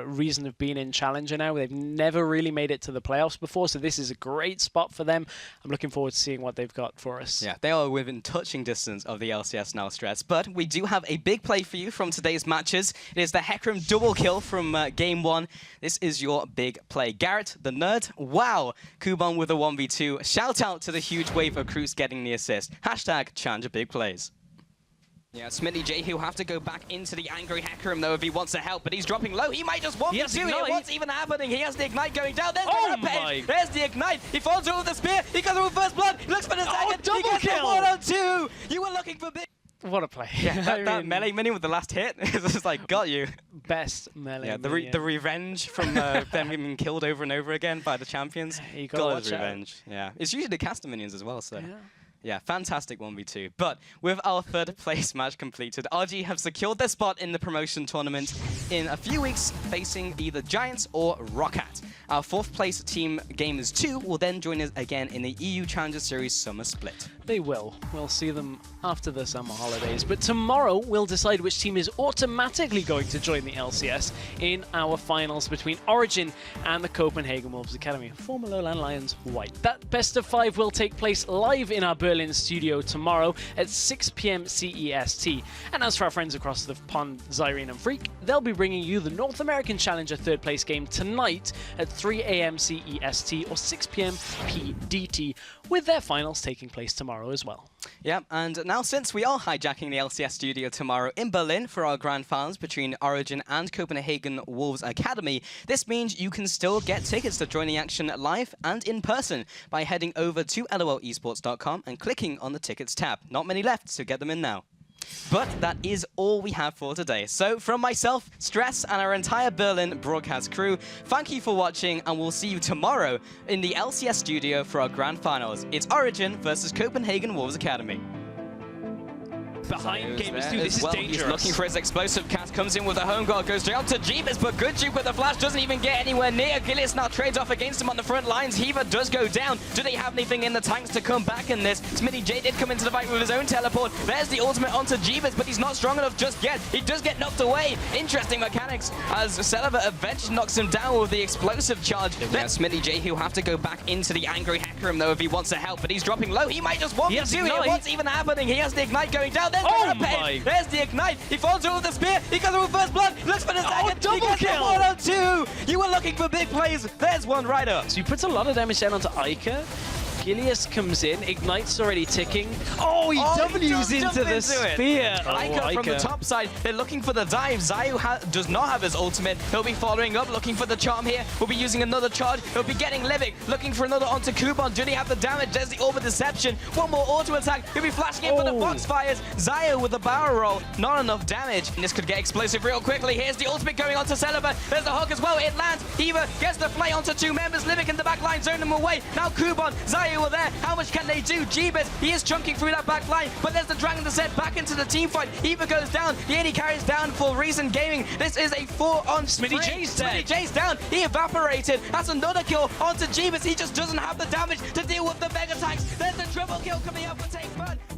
Reason have been in Challenger now. They've never really made it to the playoffs before, so this is a great spot for them. I'm looking forward to seeing what they've got for us. Yeah, they are within touching distance of the LCS now, Stress. But we do have a big play for you from today's matches. It is the Hecarim double kill from Game 1. This is your big play. Garrett, the nerd, wow. Kuban with a 1v2. Shout out to the huge wave of Cruz getting the assist. Hashtag Challenger big plays. Yeah, Smitty J, he'll have to go back into the angry Hecarim though if he wants to help, but he's dropping low. He might just 1v2 here. What's even happening? He has the Ignite going down. There's the Rampage. There's the Ignite. He falls over with the spear. He goes with first blood. He looks for the second. Double he gets kill. the 1-on-2. You were looking for big. What a play. Yeah, that melee minion with the last hit is just like, got you. Best melee. Yeah, the revenge from them being killed over and over again by the champions. You got his revenge. Yeah, it's usually the caster minions as well, so. Yeah, fantastic 1v2. But with our third place match completed, RG have secured their spot in the promotion tournament in a few weeks, facing either Giants or Roccat. Our fourth place team, Gamers 2, will then join us again in the EU Challenger Series Summer Split. They will. We'll see them after the summer holidays. But tomorrow, we'll decide which team is automatically going to join the LCS in our finals between Origin and the Copenhagen Wolves Academy. Former Lowland Lions White. That best of 5 will take place live in our Berlin studio tomorrow at 6 p.m. CEST. And as for our friends across the pond, Zyrene and Freak, they'll be bringing you the North American Challenger third place game tonight at 3 a.m. CEST or 6 p.m. PDT, with their finals taking place tomorrow as well. Yeah, and now since we are hijacking the LCS studio tomorrow in Berlin for our grand finals between Origin and Copenhagen Wolves Academy, this means you can still get tickets to join the action live and in person by heading over to lolesports.com and clicking on the tickets tab. Not many left, so get them in now. But that is all we have for today. So from myself, Stress, and our entire Berlin broadcast crew, thank you for watching, and we'll see you tomorrow in the LCS studio for our grand finals. It's Origin versus Copenhagen Wolves Academy. Behind Gamers 2, this is dangerous. He's looking for his explosive cast, comes in with a home guard, goes down to Jeebus, but good juke with the flash, doesn't even get anywhere near. Gillis now trades off against him on the front lines. Heaver does go down. Do they have anything in the tanks to come back in this? Smitty J did come into the fight with his own teleport. There's the ultimate onto Jeebus, but he's not strong enough just yet. He does get knocked away. Interesting mechanics as Celeber eventually knocks him down with the explosive charge. Yeah, Smitty J, he'll have to go back into the angry Hecarim though if he wants to help, but he's dropping low. He might just 1v2 here. What's even happening? He has the Ignite going down. There's the Rampage. There's the Ignite. He falls over the spear. He goes with first blood. Looks for the second. Double he gets kill. the 1-on-2. You were looking for big plays. There's one right up. So he puts a lot of damage down onto Ica. Gilius comes in, Ignite's already ticking. Oh, he W's into the spear. Ica from the top side, they're looking for the dive. Zayu does not have his ultimate. He'll be following up, looking for the charm here. We'll be using another charge. He'll be getting Livic, looking for another onto Kuban. Do they have the damage? There's the Orb of Deception. One more auto attack. He'll be flashing in for the Foxfires. Zayu with the barrel roll. Not enough damage. And this could get explosive real quickly. Here's the ultimate going onto Celeber. There's the hook as well. It lands. Eva gets the play onto two members. Livic in the back line, zone them away. Now Kuban, Zayu were there. How much can they do? Jeebus, he is chunking through that back line, but there's the Dragon Descent back into the team fight. Eva goes down. The AD carries down for Reason Gaming. This is a 4-on sprint. Smitty J's down. He evaporated. That's another kill onto Jeebus. He just doesn't have the damage to deal with the Mega Tanks. There's the triple kill coming up for Take Bird.